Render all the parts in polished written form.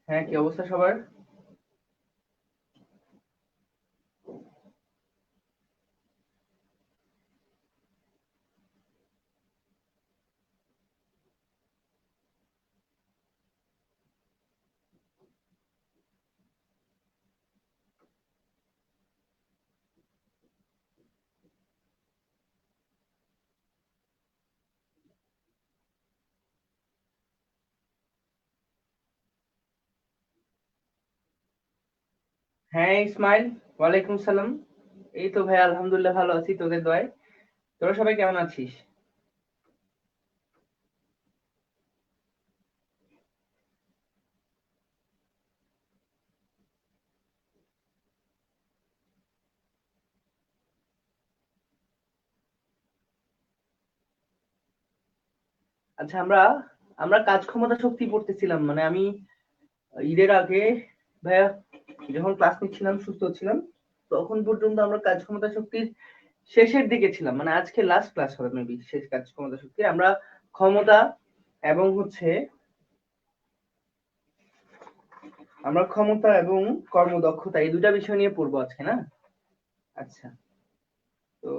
হ্যাঁ, কি অবস্থা সবার? হ্যাঁ ইসমাইল, ওয়ালাইকুম সালাম। এই তো ভাই, আলহামদুলিল্লাহ ভালো আছি তোদের দয়ায়। তোরা সবাই কেমন আছিস? আচ্ছা, আমরা আমরা কাজ ক্ষমতা শক্তি পড়তেছিলাম, মানে আমি ঈদের আগে ভাইয়া যখন ক্লাস নিচ্ছিলাম, সুস্থ ছিলাম, তখন পর্যন্ত আমরা কাজ ক্ষমতা শক্তির শেষের দিকে ছিলাম। মানে আজকে লাস্ট ক্লাস হবে মেবি, শেষ কাজ ক্ষমতা শক্তি। আমরা ক্ষমতা এবং হচ্ছে আমরা ক্ষমতা এবং কর্মদক্ষতা এই দুটা বিষয় নিয়ে পড়বো আজকে, না? আচ্ছা। তো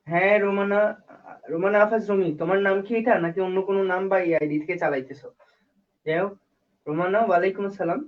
হ্যাঁ, রোমানা, রোমানা আফাজ রুমি, তোমার নাম কি এটা, নাকি অন্য কোনো নাম বা এই আইডি থেকে চালাইতেছো? যাই হোক, রোমানা, ওয়ালাইকুম আসসালাম।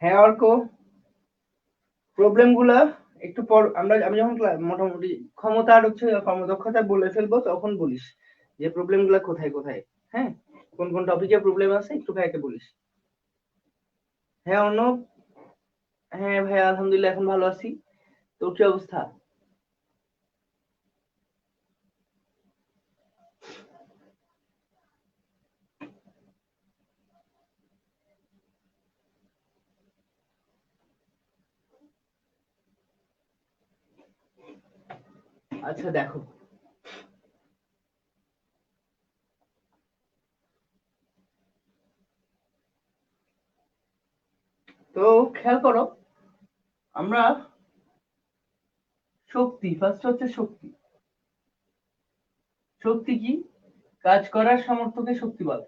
হ্যাঁ অর্ক, প্রবলেম গুলা একটু পর আমি যখন মোটামুটি ক্ষমতা আর হচ্ছে কর্মদক্ষতা বলে ফেলবো, তখন বলিস যে প্রবলেম গুলা কোথায় কোথায়। হ্যাঁ, কোন কোন টপিকে প্রবলেম আছে একটু ভাইকে বলিস। হ্যাঁ অর্ণব, হ্যাঁ ভাই আলহামদুলিল্লাহ এখন ভালো আছি। তোর কি অবস্থা? আচ্ছা দেখো, তো খেয়াল করো, আমরা শক্তি, ফার্স্ট হচ্ছে শক্তি। শক্তি কি? কাজ করার সামর্থ্যকে শক্তি বলে।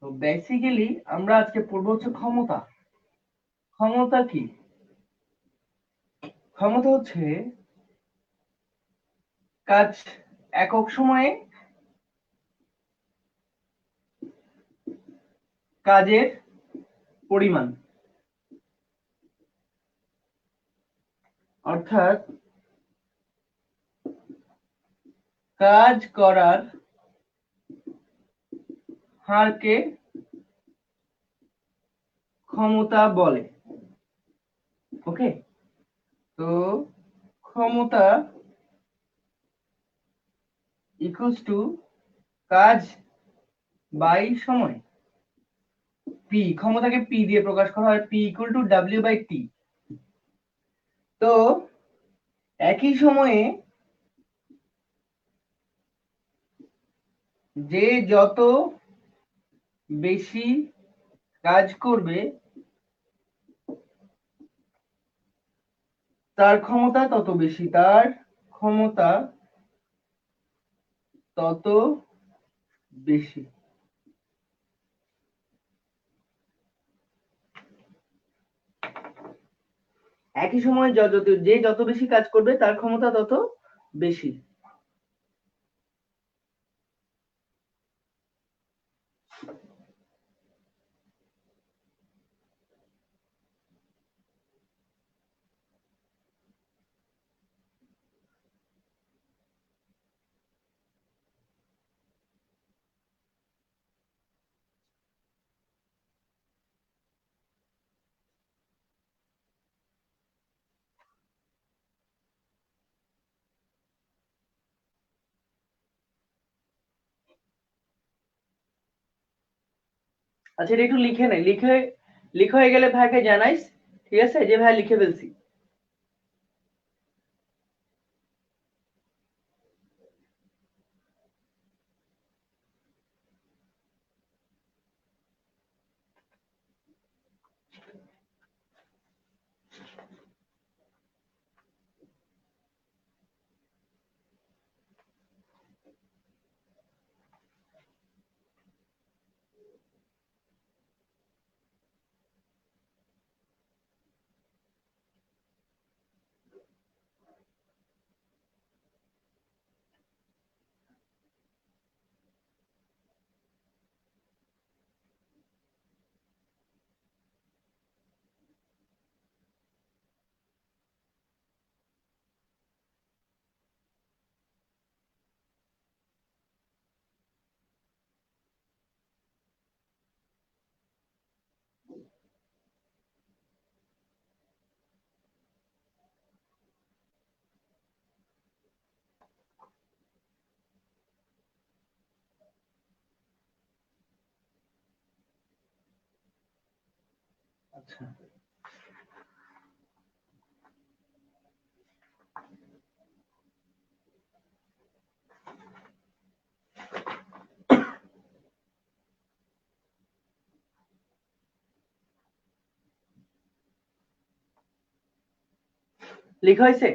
তো বেসিক্যালি আমরা আজকে পড়বো হচ্ছে ক্ষমতা। ক্ষমতা কি? ক্ষমতা হচ্ছে কাজ একক সময়ে, কাজের পরিমাণ। অর্থাৎ কাজ করার হারকে ক্ষমতা বলে। ওকে, তো ক্ষমতা ইকুয়ালস টু কাজ বাই সময়। পি, ক্ষমতাকে পি দিয়ে প্রকাশ করা হয়, P equal to W by T. তো একই সময়ে যে যত বেশি কাজ করবে, তার ক্ষমতা তত বেশি, তার ক্ষমতা তত বেশি। একই সময়ে যে যত বেশি কাজ করবে তার ক্ষমতা তত বেশি। আচ্ছা এটা একটু লিখে নেই, লিখে হয়ে গেলে ভাইকে জানাইস, ঠিক আছে, যে ভাই লিখে ফেলছি। আচ্ছা লিখা হয়েছে?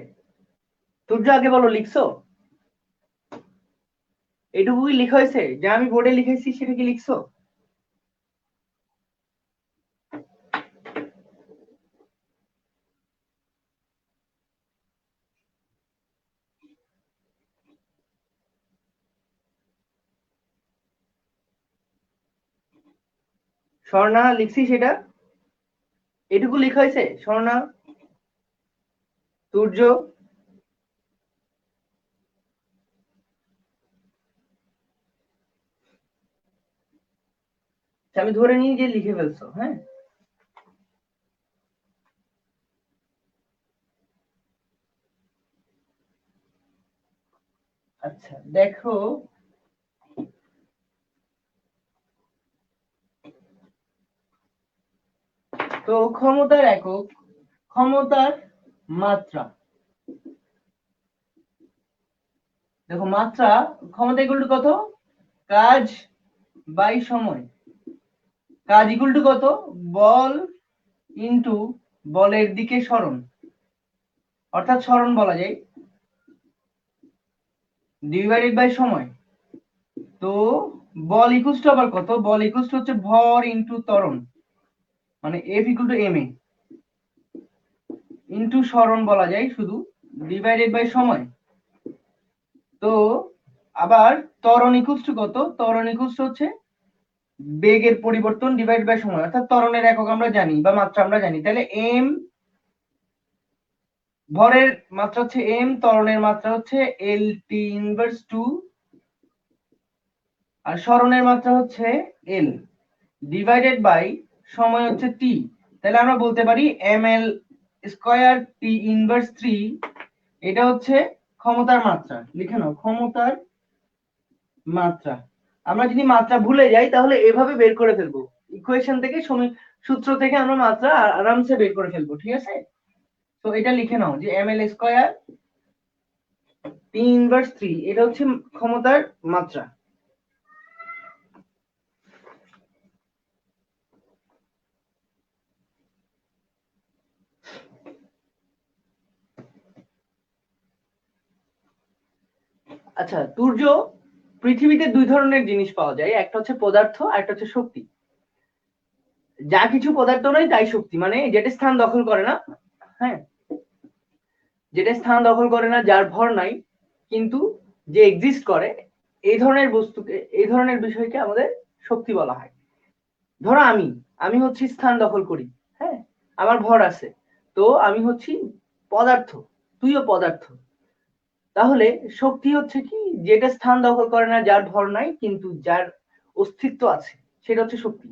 সূর্য আগে বলো লিখছো? এটুকুই লিখা হয়েছে? যা আমি বোর্ডে লিখেছি সেটা কি লিখছো? স্বর্ণা লিখছি সেটা? এটুকু লিখা হয়েছে? স্বর্ণা, সূর্য, আমি ধরে নিই যে লিখে ফেলছো। হ্যাঁ আচ্ছা দেখো, তো ক্ষমতার একক, ক্ষমতার মাত্রা, দেখো মাত্রা, ক্ষমতা ইকুয়াল টু কত? কাজ বাই সময়। কাজ ইকুয়াল টু কত? বল ইনটু বলের দিকে সরণ, অর্থাৎ সরণ বলা যায়, ডিভাইডেড বাই সময়। তো বল ইকুয়াল টু আবার কত? বল ইকুয়াল টু হচ্ছে ভর ইনটু ত্বরণ, মানে F equal to M A into সরণ বলা যায় শুধু, ডিভাইডেড বাই সময়। তো আবার ত্বরণ ইকুয়াল টু কত? ত্বরণ ইকুয়াল টু হচ্ছে বেগের পরিবর্তন ডিভাইড বাই সময়, অর্থাৎ ত্বরণের একক আমরা জানি বা মাত্রা আমরা জানি, তাহলে এম, ভরের মাত্রা হচ্ছে এম, ত্বরণের মাত্রা হচ্ছে এল টি ইনভার্স 2, আর সরণের মাত্রা হচ্ছে এল, ডিভাইডেড বাই সময় হচ্ছে টি। তাহলে আমরা বলতে পারি M L square T inverse 3, এটা হচ্ছে ক্ষমতার মাত্রা। লিখে নাও, ক্ষমতার মাত্রা। আমরা যদি মাত্রা ভুলে যাই তাহলে এভাবে বের করে ফেলবো, ইকুয়েশন থেকে, সূত্র থেকে আমরা মাত্রা আরামসে বের করে ফেলবো, ঠিক আছে? তো এটা লিখে নাও যে M L square T inverse 3, এটা হচ্ছে ক্ষমতার মাত্রা। আচ্ছা সূর্য, পৃথিবীতে দুই ধরনের জিনিস পাওয়া যায়, একটা হচ্ছে পদার্থ আর একটা হচ্ছে শক্তি। যা কিছু পদার্থ নয় তাই শক্তি, মানে যেটা স্থান দখল করে না, হ্যাঁ, যেটা স্থান দখল করে না, যার ভর নাই কিন্তু যে এক্সিস্ট করে, এই ধরনের বস্তুকে, এই ধরনের বিষয়কে আমাদের শক্তি বলা হয়। ধরো আমি হচ্ছি স্থান দখল করি, হ্যাঁ, আমার ভর আছে, তো আমি হচ্ছি পদার্থ, তুইও পদার্থ। তাহলে শক্তি হচ্ছে কি? যেটা স্থান দখল করে না, যার ভর নাই কিন্তু যার অস্তিত্ব আছে, সেটা হচ্ছে শক্তি।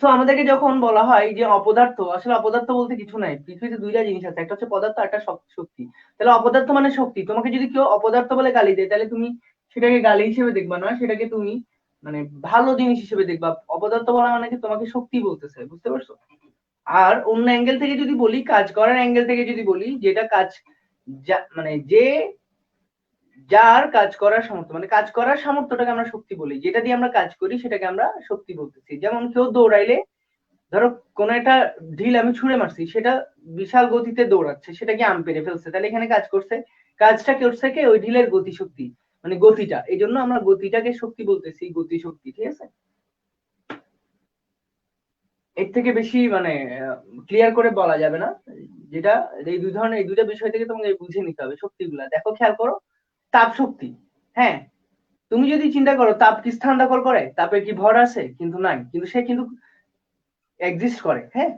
তো আমাদেরকে যখন বলা হয় যে অপদার্থ, আসলে অপদার্থ বলতে কিছু নাই, পৃথিবীতে দুইটা জিনিস আছে, একটা হচ্ছে পদার্থ, একটা শক্তি। তাহলে অপদার্থ মানে শক্তি। তোমাকে যদি কেউ অপদার্থ বলে গালি দেয় তাহলে তুমি সেটাকে গালি হিসেবে দেখবা না, সেটাকে তুমি মানে ভালো জিনিস হিসেবে দেখবা। অপদার্থ বলা মানে কি তোমাকে শক্তি বলতেছে, বুঝতে পারছো? আর অন্য অ্যাঙ্গেল থেকে যদি বলি, কাজ করার অ্যাঙ্গেল থেকে যদি বলি, যেটা কাজ মানে যে যার কাজ করার সামর্থ্য, মানে কাজ করার সামর্থ্যটাকে আমরা শক্তি বলি। যেটা দিয়ে আমরা কাজ করি সেটাকে আমরা শক্তি বলতেছি। যেমন কেউ দৌড়াইলে, ধরো কোন একটা ঢিল আমি ছুঁড়ে মারছি, সেটা বিশাল গতিতে দৌড়াচ্ছে, সেটা কি আম পেড়ে ফেলছে, তাহলে এখানে কাজ করছে, কাজটা করছে কি ওই ঢিলের গতি শক্তি, মানে গতিটা। এই জন্য আমরা গতিটাকে শক্তি বলতেছি, গতি শক্তি, ঠিক আছে? এর থেকে বেশি মানে ক্লিয়ার করে বলা যাবে না। যেটা এই দুই ধরনের, এই দুইটা বিষয় থেকে তোমাকে বুঝে নিতে হবে শক্তিগুলা। দেখো, খেয়াল করো, তাপ শক্তি, হ্যাঁ, তুমি যদি চিন্তা করো তাপ কি স্থান দখল করে? তাপের কি ভর আছে? কিন্তু নাই, কিন্তু সে কিন্তু এক্সিস্ট করে, হ্যাঁ,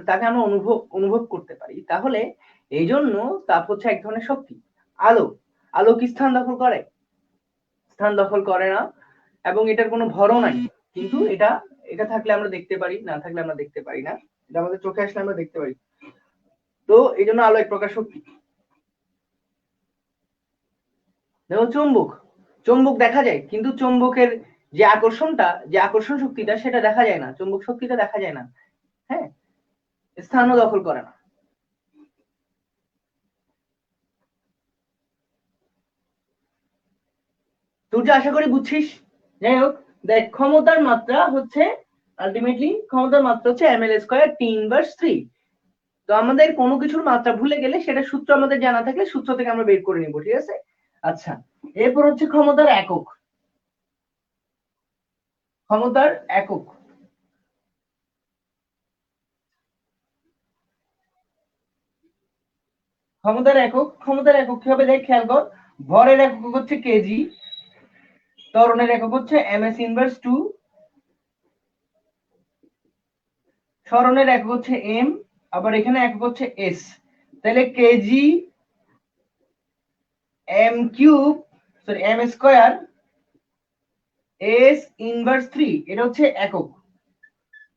তাকে আমরা অনুভব করতে পারি। তাহলে এই জন্য তাপ হচ্ছে এক ধরনের শক্তি। আলো, আলো কি স্থান দখল করে? স্থান দখল করে না, এবং এটার কোনো ভরও নাই, কিন্তু এটা এটা থাকলে আমরা দেখতে পারি, না থাকলে আমরা দেখতে পারি না। এটা আমাদের চোখে আসলে আমরা দেখতে পারি। তো এই জন্য আলো এক প্রকার শক্তি। দেখো, চুম্বক, চুম্বক দেখা যায়, কিন্তু চুম্বকের যে আকর্ষণটা, যে আকর্ষণ শক্তিটা, সেটা দেখা যায় না, চুম্বক শক্তিটা দেখা যায় না, হ্যাঁ, স্থানও দখল করে না। তুই যে আশা করি বুঝছিস। যাই হোক, দেখ, ক্ষমতার মাত্রা হচ্ছে আলটিমেটলি, ক্ষমতার মাত্রা হচ্ছে ml স্কয়ার টি ইনভার্স 3। তো আমাদের কোনো কিছুর মাত্রা ভুলে গেলে সেটা সূত্র আমাদের জানা থাকলে সূত্র থেকে আমরা বের করে নিব, ঠিক আছে? আচ্ছা, এরপর হচ্ছে ক্ষমতার একক। ক্ষমতার একক, ক্ষমতার একক কি হবে দেখ, খেয়াল কর। ভরের একক হচ্ছে কেজি, ত্বরণের একক হচ্ছে ms ইনভার্স 2, সরণের একক হচ্ছে m, আবার এখানে একক হচ্ছে s। তাহলে KG m cube, sorry m square s inverse 3, এটা হচ্ছে একক।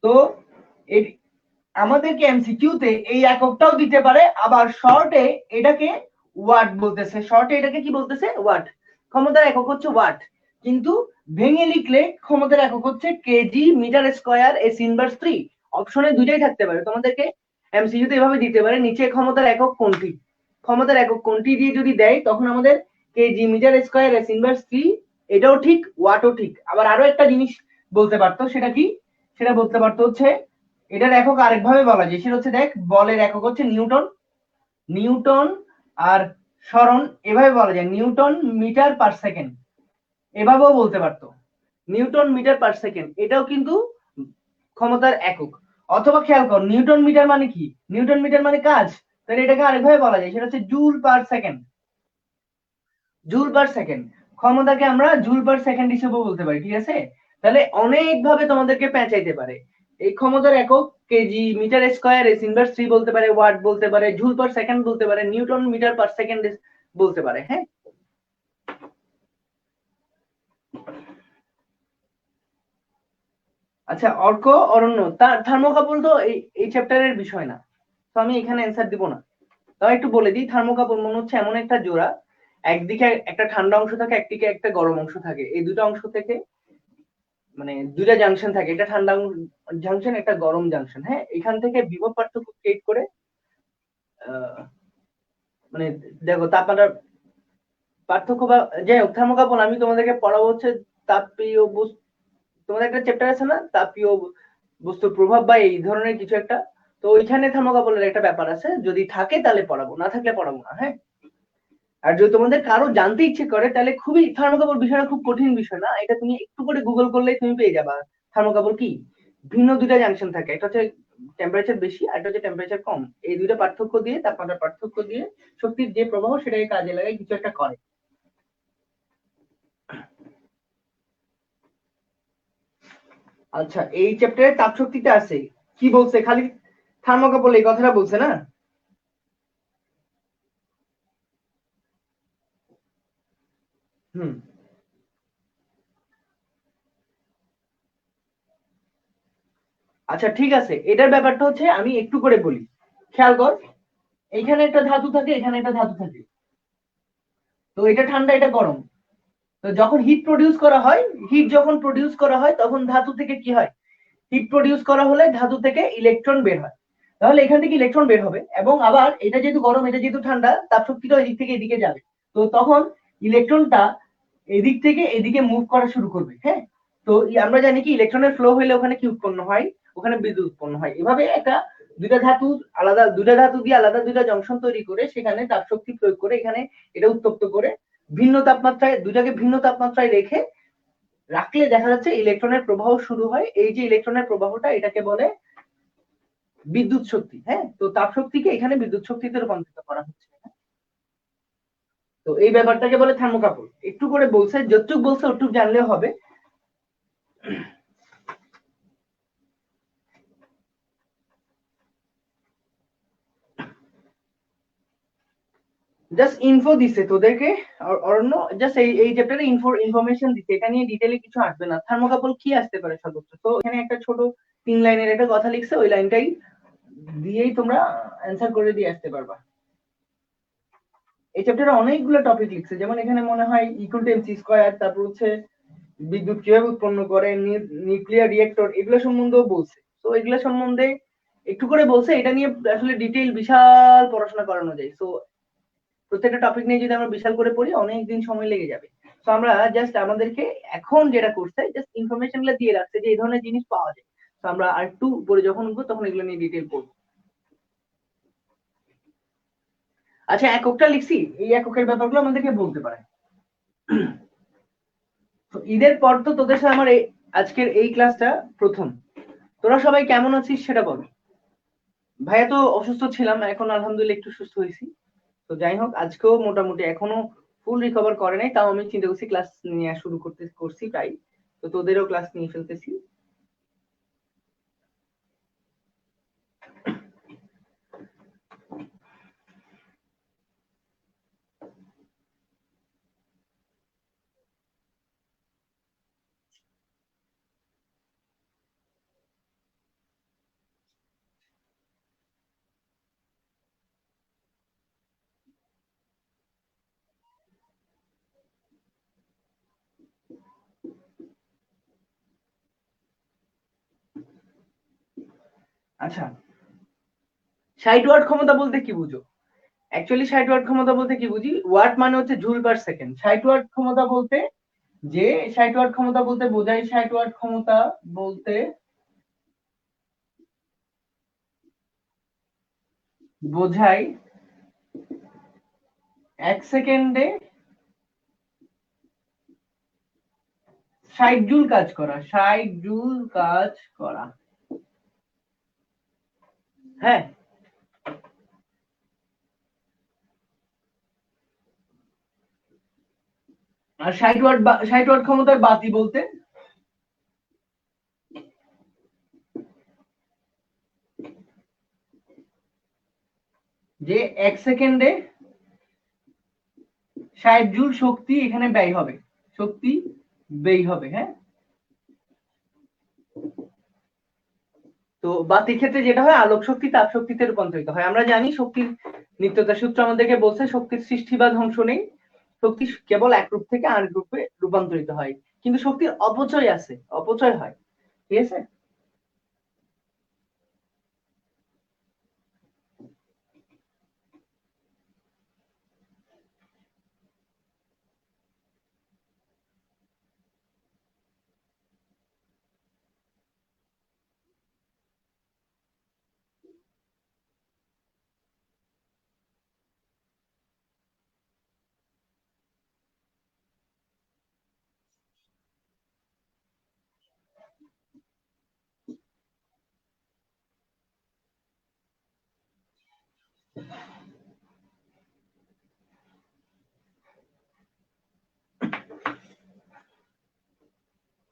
তো আমাদেরকে এমসিকিউতে এই এককটাও দিতে পারে, আবার শর্টে এটাকে ওয়াট বলতেছে, শর্টে এটাকে কি বলতেছে? ওয়াট। ক্ষমতার একক হচ্ছে ওয়াট, কিন্তু ভেঙে লিখলে ক্ষমতার একক হচ্ছে K G metre square S inverse 3। অপশনে দুইটাই থাকতে পারে, তোমাদেরকে এমসিকিউতে এভাবে দিতে পারে, নিচে ক্ষমতার একক কোনটি, ক্ষমতার একক কোনটি দিয়ে যদি দেয়, তখন আমাদের K G metre square S inverse 3 এটাও ঠিক, ওয়াটও ঠিক। আবার আরো একটা জিনিস বলতে পারতো, সেটা কি? সেটা বলতে পারতো হচ্ছে, এটার একক আরেকভাবে বলা যায়, সেটা হচ্ছে দেখ, বলের একক হচ্ছে নিউটন, নিউটন আর সরণ এভাবে বলা যায় নিউটন মিটার পার সেকেন্ড, এভাবেও বলতে পারতো নিউটন মিটার পার সেকেন্ড, এটাও কিন্তু ক্ষমতার একক। অথবা খেয়াল কর, নিউটন মিটার মানে কি? নিউটন মিটার মানে কাজ, তাহলে এটাকে আরেকভাবে বলা যায়, সেটা হচ্ছে joule per second, joule per second. ক্ষমতাকে আমরা জুল পার সেকেন্ড হিসেবেও বলতে পারি, ঠিক আছে? তাহলে অনেক ভাবে তোমাদেরকে পেঁচাইতে পারে। এই ক্ষমতার একক K G metre square S inverse 3 বলতে পারে, ওয়াট বলতে পারে, জুল পার সেকেন্ড বলতে পারে, নিউটন মিটার পার সেকেন্ড বলতে পারে, হ্যাঁ। আচ্ছা, অর্ক, অরণ্য, তার থার্মোকাপল তো এই চ্যাপ্টারের বিষয় না, তো আমি এখানে অ্যান্সার দিব না। তাও একটু বলে দিই, থার্মোকাপল মনে হচ্ছে এমন একটা জোড়া, একদিকে একটা ঠান্ডা অংশ থাকে, একদিকে একটা গরম অংশ থাকে, এই দুটো অংশ থেকে মানে দুইটা জাংশন থাকে, একটা ঠান্ডা জাংশন, একটা গরম জাংশন, হ্যাঁ, এখান থেকে বিভব পার্থক্য ক্রিয়েট করে মানে দেখো তাপমাত্রা পার্থক্য বা যাই হোক, থার্মোকাপল আমি তোমাদেরকে পড়াবো হচ্ছে তাপীয় বস্তু, তোমাদের একটা চ্যাপ্টার আছে না, তাপীয় বস্তুর প্রভাব বা এই ধরনের কিছু একটা, তো ওইখানে থার্মোকাপলের একটা ব্যাপার আছে, যদি থাকে তাহলে পড়াবো, না থাকলে পড়াবো না, হ্যাঁ। আর যদি তোমাদের কারো জানতে ইচ্ছে করে, তাহলে খুবই, থার্মোকাপল বিষয়টা খুব কঠিন বিষয় না, এটা তুমি একটু করে গুগল করলেই তুমি পেয়ে যাবা। থার্মোকাপল কি? ভিন্ন দুইটা জাংশন থাকে, একটা হচ্ছে টেম্পারেচার বেশি আর একটা হচ্ছে টেম্পারেচার কম, এই দুইটা পার্থক্য দিয়ে, তাপমাত্রার পার্থক্য দিয়ে শক্তির যে প্রবাহ সেটাকে কাজে লাগায় কিছু একটা করে। আচ্ছা, এই চ্যাপ্টারে তাপ শক্তিতে আছে, কি বলছে খালি থার্মোকাপল এই কথাটা বলছে না। হুম, আচ্ছা ঠিক আছে, এটার ব্যাপারটা হচ্ছে আমি একটু করে বলি, খেয়াল কর। এখানে একটা ধাতু থাকে, এখানে একটা ধাতু থাকে, তো এটা ঠান্ডা এটা গরম, তো যখন হিট প্রডিউস করা হয়, হিট যখন প্রডিউস করা হয় তখন ধাতু থেকে কি হয়, হিট প্রডিউস করা হলে ধাতু থেকে ইলেকট্রন বের হয়। তাহলে এখান থেকে ইলেকট্রন বের হবে এবং আবার এটা যেহেতু গরম, এটা যেহেতু ঠান্ডা, তাপ শক্তিটা এদিক থেকে এদিকে যাবে। তো তখন ইলেকট্রনটা এদিক থেকে এদিকে মুভ করা শুরু করবে। হ্যাঁ, তো আমরা জানি কি ইলেকট্রনের ফ্লো হলে ওখানে কি উৎপন্ন হয়, ওখানে বিদ্যুৎ উৎপন্ন হয়। এভাবে একটা দুইটা ধাতু দিয়ে আলাদা দুইটা জংশন তৈরি করে সেখানে তাপ শক্তি প্রয়োগ করে এখানে এটা উত্তপ্ত করে ভিন্ন তাপমাত্রায়, দুটাকে ভিন্ন তাপমাত্রায় রেখে রাখলে দেখা যাচ্ছে ইলেকট্রনের প্রবাহ শুরু হয়। এই যে ইলেকট্রনের প্রবাহটা, এটাকে বলে বিদ্যুৎ শক্তি। হ্যাঁ, তো তাপ শক্তিকে এখানে বিদ্যুৎ শক্তিতে রূপান্তরিত করা হচ্ছে। তো এই ব্যাপারটাকে বলে থার্মোকাপল। একটু করে বলছে, যতটুকু বলছে ওটুকু জানলে হবে। জাস্ট ইনফো দিছে তোদেরকে, অরণ্য জাস্ট এই চ্যাপ্টারে ইনফরমেশন দিছে, এটা নিয়ে ডিটেইলে কিছু আসবে না। থার্মোকাপল কি আসতে পারে সর্বোচ্চ, তো এখানে একটা ছোট 3 লাইনের একটা কথা লিখছে, ওই লাইনটাই দিয়েই তোমরা অ্যানসার করে দিয়ে আসতে পারবা। এই চ্যাপ্টারে অনেকগুলো টপিক লিখছে, যেমন এখানে মনে হয় ইকুয়াল টু এমসি স্কয়ার, তারপর হচ্ছে বিদ্যুৎ কিভাবে উৎপন্ন করে, নিউক্লিয়ার রিয়েক্টর, এগুলো সম্বন্ধেও বলছে। তো এগুলো সম্বন্ধে একটু করে বলছে, এটা নিয়ে আসলে ডিটেইল বিশাল পড়াশোনা করানো যায়। তো প্রত্যেকটা টপিক নিয়ে যদি আমরা বিশাল করে পড়ি অনেক দিন সময় লেগে যাবে। তো আমরা জাস্ট আমাদেরকে এখন যেটা করছে, জাস্ট ইনফরমেশন গুলো দিয়ে রাখছে যে এই ধরনের জিনিস পাওয়া যায়। তো আমরা আর একটু পরে যখন উঠবো তখন এগুলো নিয়ে ডিটেইল পড়বো। আচ্ছা, এককটা লিখছি, এই এককের ব্যাপারগুলো আমাদেরকে বলতে পারে। তো ঈদের পর তো তোদের সাথে আমার আজকের এই ক্লাসটা প্রথম। তোরা সবাই কেমন আছিস সেটা বল। ভাইয়া তো অসুস্থ ছিলাম, এখন আলহামদুলিল্লাহ একটু সুস্থ হয়েছি। তো যাই হোক, আজকেও মোটামুটি এখনো ফুল রিকভার করে নাই, তাও আমি চিন্তা করছি ক্লাস নিয়ে শুরু করছি প্রায়। তো তোদেরও ক্লাস নিয়ে ফেলতেছি। আচ্ছা, 60 ওয়াট ক্ষমতা বলতে কি বুঝো? অ্যাকচুয়ালি 60 ওয়াট ক্ষমতা বলতে কি বুঝি, ওয়াট মানে হচ্ছে জুল পার সেকেন্ড। 60 ওয়াট ক্ষমতা বলতে, যে 60 ওয়াট ক্ষমতা বলতে বোঝায়, 60 ওয়াট ক্ষমতা বলতে বোঝায় 1 সেকেন্ডে 60 জুল কাজ করা, 60 জুল কাজ করা। হ্যাঁ, আর 60 ওয়াট ক্ষমতার বাতি বলতে যে 1 সেকেন্ডে 60 জুল শক্তি এখানে ব্যয় হবে, শক্তি ব্যয় হবে। হ্যাঁ, তো বাতির ক্ষেত্রে যেটা হয়, আলোক শক্তি তাপ শক্তিতে রূপান্তরিত হয়। আমরা জানি শক্তির নিত্যতার সূত্র আমাদেরকে বলছে শক্তির সৃষ্টি বা ধ্বংস নেই, শক্তি কেবল এক রূপ থেকে আরেক রূপে রূপান্তরিত হয়। কিন্তু শক্তির অপচয় আছে, অপচয় হয়। ঠিক আছে।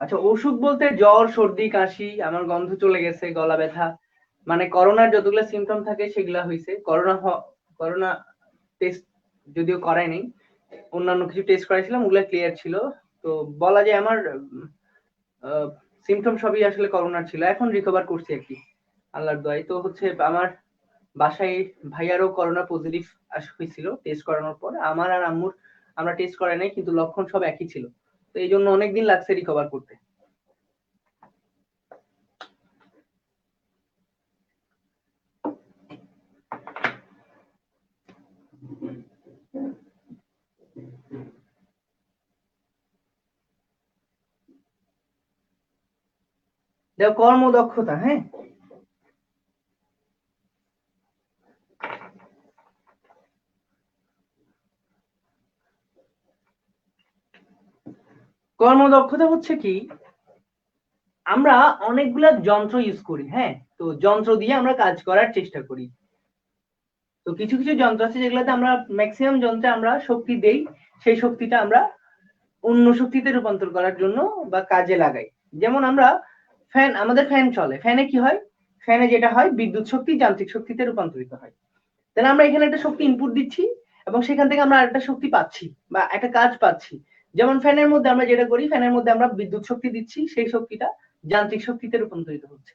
আচ্ছা, অসুখ বলতে জ্বর, সর্দি, কাশি, আমার গন্ধ চলে গেছে, গলা ব্যথা, মানে করোনার যতগুলো সিমটম থাকে সেগুলা হয়েছে। করোনা টেস্ট যদিও করাই নাই, অন্যান্য কিছু টেস্ট করাইছিলাম, ওগুলা ক্লিয়ার ছিল। তো বলা যায় আমার সিমটম সবই আসলে করোনার ছিল। এখন রিকভার করছি আর কি, আল্লাহর দোয়ায়। তো হচ্ছে আমার বাসায় ভাইয়ারও করোনা পজিটিভ হয়েছিল টেস্ট করানোর পর। আমার আর আম্মুর আমরা টেস্ট করাই নাই, কিন্তু লক্ষণ সব একই ছিল। এই জন্য অনেকদিন লাগছে রিকভার করতে। দেখো কর্মদক্ষতা, হ্যাঁ, কর্মদক্ষতা হচ্ছে কি, আমরা অনেকগুলা যন্ত্র ইউজ করি, হ্যাঁ, তো যন্ত্র দিয়ে আমরা কাজ করার চেষ্টা করি। তো কিছু কিছু যন্ত্র আছে যেগুলোতে আমরা ম্যাক্সিমাম যন্ত্রে আমরা শক্তি দেই, সেই শক্তিটা আমরা অন্য শক্তিতে রূপান্তর করার জন্য বা কাজে লাগাই। যেমন আমরা ফ্যান, আমাদের ফ্যান চলে, ফ্যানে কি হয়, ফ্যানে যেটা হয় বিদ্যুৎ শক্তি যান্ত্রিক শক্তিতে রূপান্তরিত হয়। তাহলে আমরা এখানে একটা শক্তি ইনপুট দিচ্ছি এবং সেখান থেকে আমরা আরেকটা শক্তি পাচ্ছি বা একটা কাজ পাচ্ছি। যেমন ফ্যানের মধ্যে আমরা যেটা করি, ফ্যানের মধ্যে আমরা বিদ্যুৎ শক্তি দিচ্ছি, সেই শক্তিটা যান্ত্রিক শক্তিতে রূপান্তরিত হচ্ছে,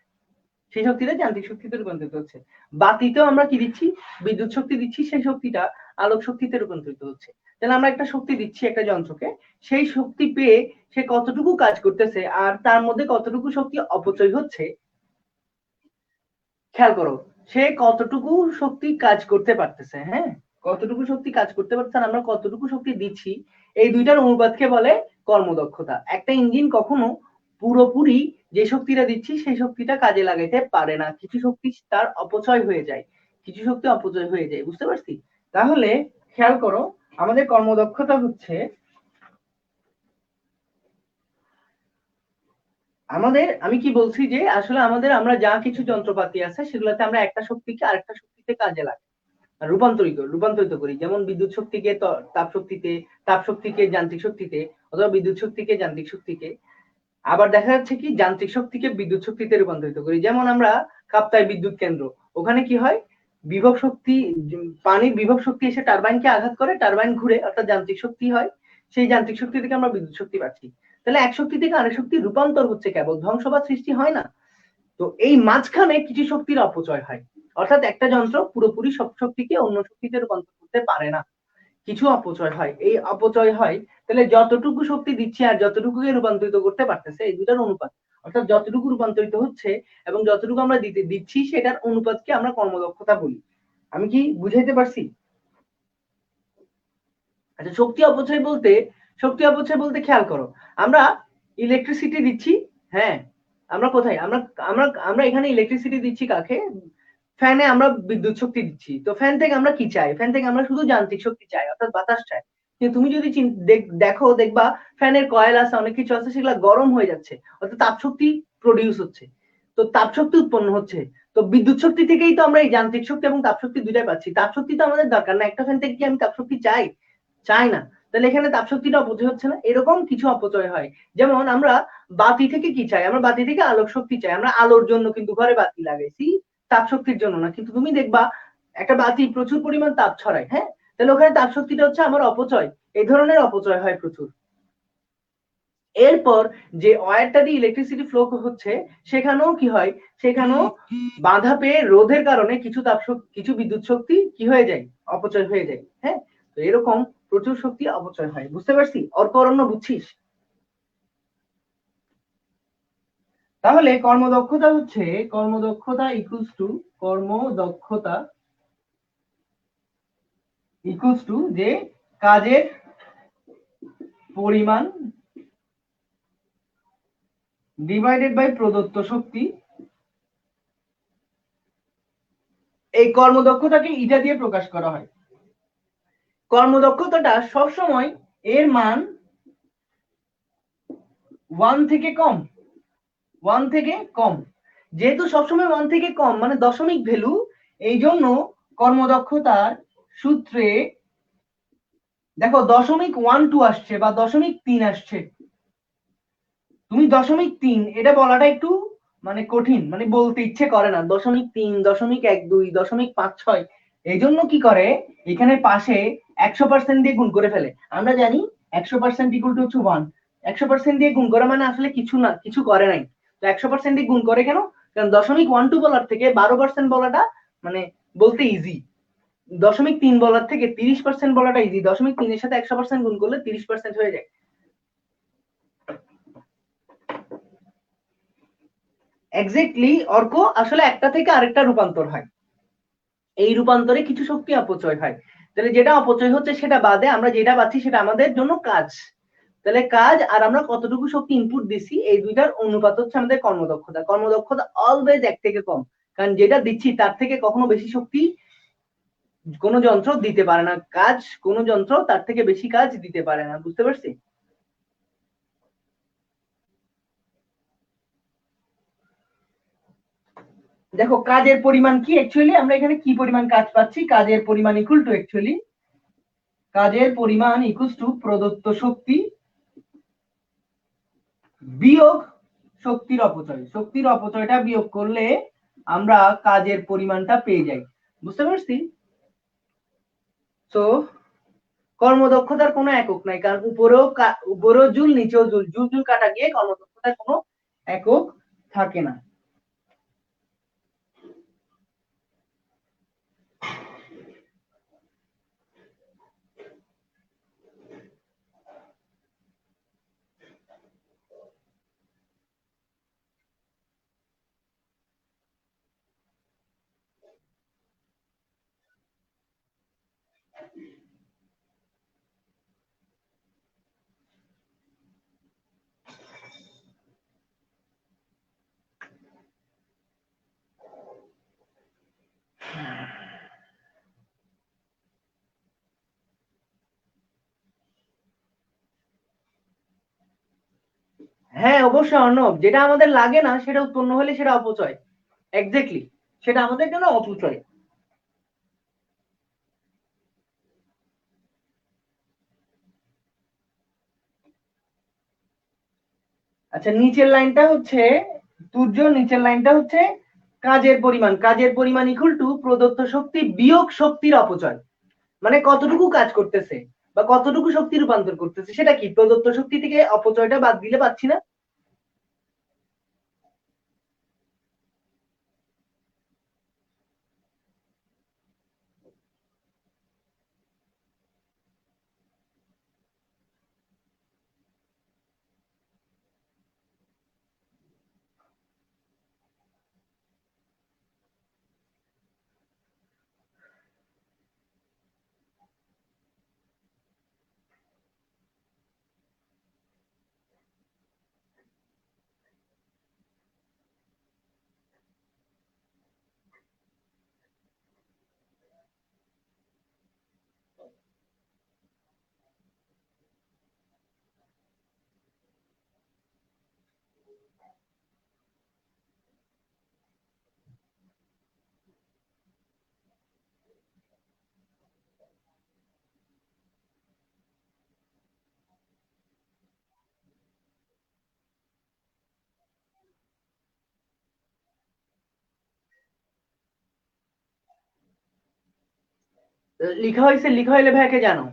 সেই শক্তিটা যান্ত্রিক শক্তিতে রূপান্তরিত হচ্ছে। বাতিতেও আমরা কি দিচ্ছি, বিদ্যুৎ শক্তি দিচ্ছি, সেই শক্তিটা আলোক শক্তিতে রূপান্তরিত হচ্ছে। তাহলে আমরা একটা শক্তি দিচ্ছি একটা যন্ত্রকে, সেই শক্তি পেয়ে সে কতটুকু কাজ করতেছে আর তার মধ্যে কতটুকু শক্তি অপচয় হচ্ছে, খেয়াল করো, সে কতটুকু শক্তি কাজ করতে পারতেছে, হ্যাঁ, কতটুকু শক্তি কাজ করতে পারছে আর আমরা কতটুকু শক্তি দিচ্ছি, এই দুইটার অনুপাতকে বলে কর্মদক্ষতা। একটা ইঞ্জিন কখনো পুরোপুরি যে শক্তিটা দিচ্ছি সেই শক্তিটা কাজে লাগাইতে পারে না, কিছু শক্তি তার অপচয় হয়ে যায়, কিছু শক্তি অপচয় হয়ে যায়, বুঝতে পারছি? তাহলে খেয়াল করো, আমাদের কর্মদক্ষতা হচ্ছে, আমাদের, আমি কি বলছি যে আসলে আমাদের, আমরা যা কিছু যন্ত্রপাতি আছে সেগুলোতে আমরা একটা শক্তিকে আরেকটা শক্তিতে কাজে লাগাই, রূপান্তরিত করি। যেমন বিদ্যুৎ শক্তিকে তাপ শক্তিতে, তাপ শক্তিকে যান্ত্রিক শক্তিতে, অথবা বিদ্যুৎ শক্তিকে যান্ত্রিক শক্তিকে। আবার দেখা যাচ্ছে কি যান্ত্রিক শক্তিকে বিদ্যুৎ শক্তিতে রূপান্তরিত করি। যেমন আমরা কাপ্তাই বিদ্যুৎ কেন্দ্র, ওখানে কি হয়, বিভব শক্তি, পানির বিভব শক্তি এসে টারবাইনকে আঘাত করে, টারবাইন ঘুরে, অর্থাৎ যান্ত্রিক শক্তি হয়, সেই যান্ত্রিক শক্তি থেকে আমরা বিদ্যুৎ শক্তি পাচ্ছি। তাহলে এক শক্তি থেকে আরেক শক্তি রূপান্তর হচ্ছে, কেবল ধ্বংস বা সৃষ্টি হয় না। তো এই মাঝখানে কিছু শক্তির অপচয় হয়, অর্থাৎ একটা যন্ত্র পুরোপুরি সব শক্তিকে অন্য শক্তিতে রূপান্তর করতে পারে না, কিছু অপচয় হয়। এই অপচয় হয়, তাহলে যতটুকু শক্তি দিচ্ছে আর যতটুকুকে রূপান্তরিত করতে পারতেছে, এই দুটার অনুপাত, অর্থাৎ যতটুকু রূপান্তরিত হচ্ছে এবং যতটুকু আমরা দিচ্ছি সেটার অনুপাতকে আমরা কর্মদক্ষতা বলি। আমি কি বুঝাইতে পারছি? আচ্ছা, শক্তি অপচয় বলতে খেয়াল করো, আমরা ইলেকট্রিসিটি দিচ্ছি, হ্যাঁ, আমরা কোথায়, আমরা আমরা আমরা এখানে ইলেকট্রিসিটি দিচ্ছি কাকে, ফ্যানে আমরা বিদ্যুৎ শক্তি দিচ্ছি। তো ফ্যান থেকে আমরা কি চাই, ফ্যান থেকে আমরা শুধু যান্ত্রিক শক্তি চাই, অর্থাৎ বাতাস চাই। কিন্তু তুমি যদি দেখো, দেখবা ফ্যানের কয়েল আছে, অনেক কিছু আছে, সেগুলো গরম হয়ে যাচ্ছে, অর্থাৎ তাপ শক্তি প্রডিউস হচ্ছে, তো তাপ শক্তি উৎপন্ন হচ্ছে। তো বিদ্যুৎ শক্তি থেকেই তো আমরা এই যান্ত্রিক শক্তি এবং তাপ শক্তি দুইটাই পাচ্ছি। তাপ শক্তি তো আমাদের দরকার না, একটা ফ্যান থেকে কি আমি তাপ শক্তি চাই? চাই না। তাহলে এখানে তাপ শক্তিটা অপচয় হচ্ছে না? এরকম কিছু অপচয় হয়। যেমন আমরা বাতি থেকে কি চাই, আমরা বাতি থেকে আলোক শক্তি চাই, আমরা আলোর জন্য কিন্তু ঘরে বাতি লাগাইছি, তাপ শক্তির জন্য না। কিন্তু তুমি দেখবা একটা বাতি প্রচুর পরিমাণ তাপ ছড়ায়, হ্যাঁ, তাহলে ওখানে তাপ শক্তিটা হচ্ছে আমার অপচয়। এই ধরনের অপচয় হয় প্রচুর। এরপর যে ওয়্যারটা দিয়ে ইলেকট্রিসিটি ফ্লো হচ্ছে, সেখানেও কি হয়, সেখানেও বাধা পেয়ে রোধের কারণে কিছু কিছু বিদ্যুৎ শক্তি কি হয়ে যায়, অপচয় হয়ে যায়, হ্যাঁ। তো এরকম প্রচুর শক্তি অপচয় হয়, বুঝতে পারছি? অর্ক অরণ্য বুঝছিস? তাহলে কর্মদক্ষতা হচ্ছে, কর্মদক্ষতা ইকুয়ালস টু যে কাজের পরিমাণ ডিভাইডেড বাই প্রদত্ত শক্তি। এই কর্মদক্ষতাকে ইটা দিয়ে প্রকাশ করা হয়। কর্মদক্ষতাটা সবসময় এর মান 1 থেকে কম, 1 থেকে কম, যেহেতু সবসময় 1 থেকে কম মানে দশমিক ভ্যালু, এই জন্য কর্মদক্ষতার সূত্রে দেখো 0.12 আসছে বা 0.3 আসছে। তুমি 0.3 এটা বলাটা একটু মানে কঠিন, মানে বলতে ইচ্ছে করে না। 0.3, 0.12, 0.56, এই জন্য কি করে, এখানে পাশে 100% দিয়ে গুণ করে ফেলে। আমরা জানি 100% ইকুয়াল টু 1, 100% দিয়ে গুণ করা মানে আসলে কিছু না, কিছু করে নাই। তো 100% দিয়ে গুণ করে কেন, কারণ 0.12 বলার থেকে 12% বলাটা মানে বলতে ইজি, 0.3 বলার থেকে 30% বলাটা ইজি। 0.3 এর সাথে 100% গুণ করলে 30% হয়ে যায়। এক্স্যাক্টলি অর্ক আসলে একটা থেকে আরেকটা রূপান্তর হয়, এই রূপান্তরে কিছু শক্তি অপচয় হয়। তাহলে যেটা অপচয় হচ্ছে সেটা বাদে আমরা যেটা পাচ্ছি সেটা আমাদের জন্য কাজ। তাহলে কাজ আর আমরা কতটুকু শক্তি ইনপুট দিছি এই দুইটার অনুপাত হচ্ছে আমাদের কর্মদক্ষতা। কর্মদক্ষতা অলওয়েজ এক থেকে কম, কারণ যেটা দিচ্ছি তার থেকে কখনো বেশি শক্তি কোনো যন্ত্র দিতে পারে না, কাজ কোনো যন্ত্র তার থেকে বেশি কাজ দিতে পারে না। বুঝতে পারছি? দেখো কাজের পরিমাণ কি, অ্যাকচুয়ালি আমরা এখানে কি পরিমাণ কাজ পাচ্ছি, কাজের পরিমাণ ইকুয়াল টু অ্যাকচুয়ালি কাজের পরিমাণ ইকুয়াল টু প্রদত্ত শক্তি বিয়োগ শক্তির অপচয়। শক্তির অপচয়টা বিয়োগ করলে আমরা কাজের পরিমাণটা পেয়ে যাই। বুঝতে পারছি? তো কর্মদক্ষতার কোনো একক নাই, কারণ উপরেও জুল নিচেও জুল, জুল জুল কাটা গিয়ে কর্মদক্ষতার কোনো একক থাকে না। হ্যাঁ অবশ্যই অর্ণব, যেটা আমাদের লাগে না সেটা উৎপন্ন হলে সেটা অপচয়। এক্স্যাক্টলি, সেটা আমাদের জন্য অপচয়। আচ্ছা নিচের লাইনটা হচ্ছে তুর্য, নিচের লাইনটা হচ্ছে কাজের পরিমাণ, কাজের পরিমাণ ইকুয়াল টু প্রদত্ত শক্তি বিয়োগ শক্তির অপচয়। মানে কতটুকু কাজ করতেছে বা কতটুকু শক্তি রূপান্তর করতেছে সেটা কি, প্রদত্ত শক্তি থেকে অপচয়টা বাদ দিলে পাচ্ছি না। লিখা হয়েছে, লিখা হইলে ভাইকে জানো।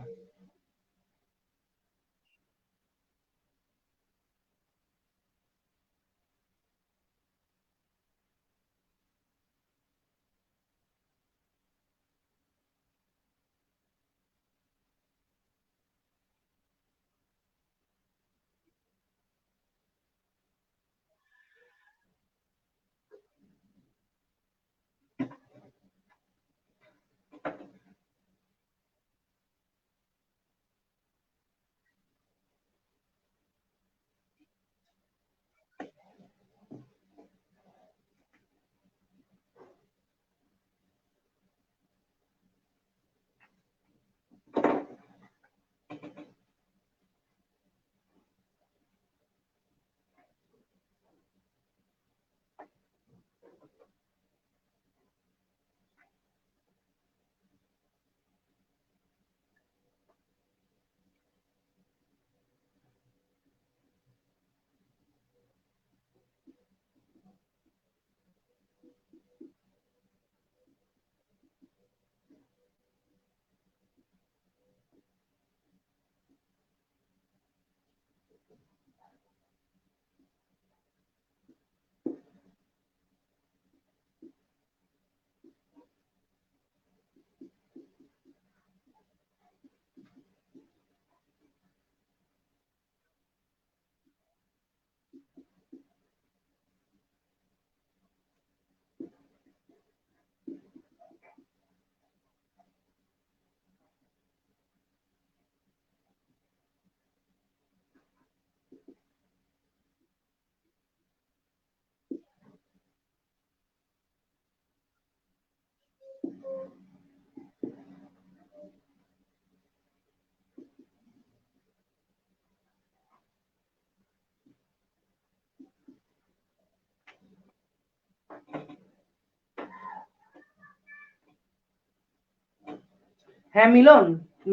হ্যাঁ মিলন,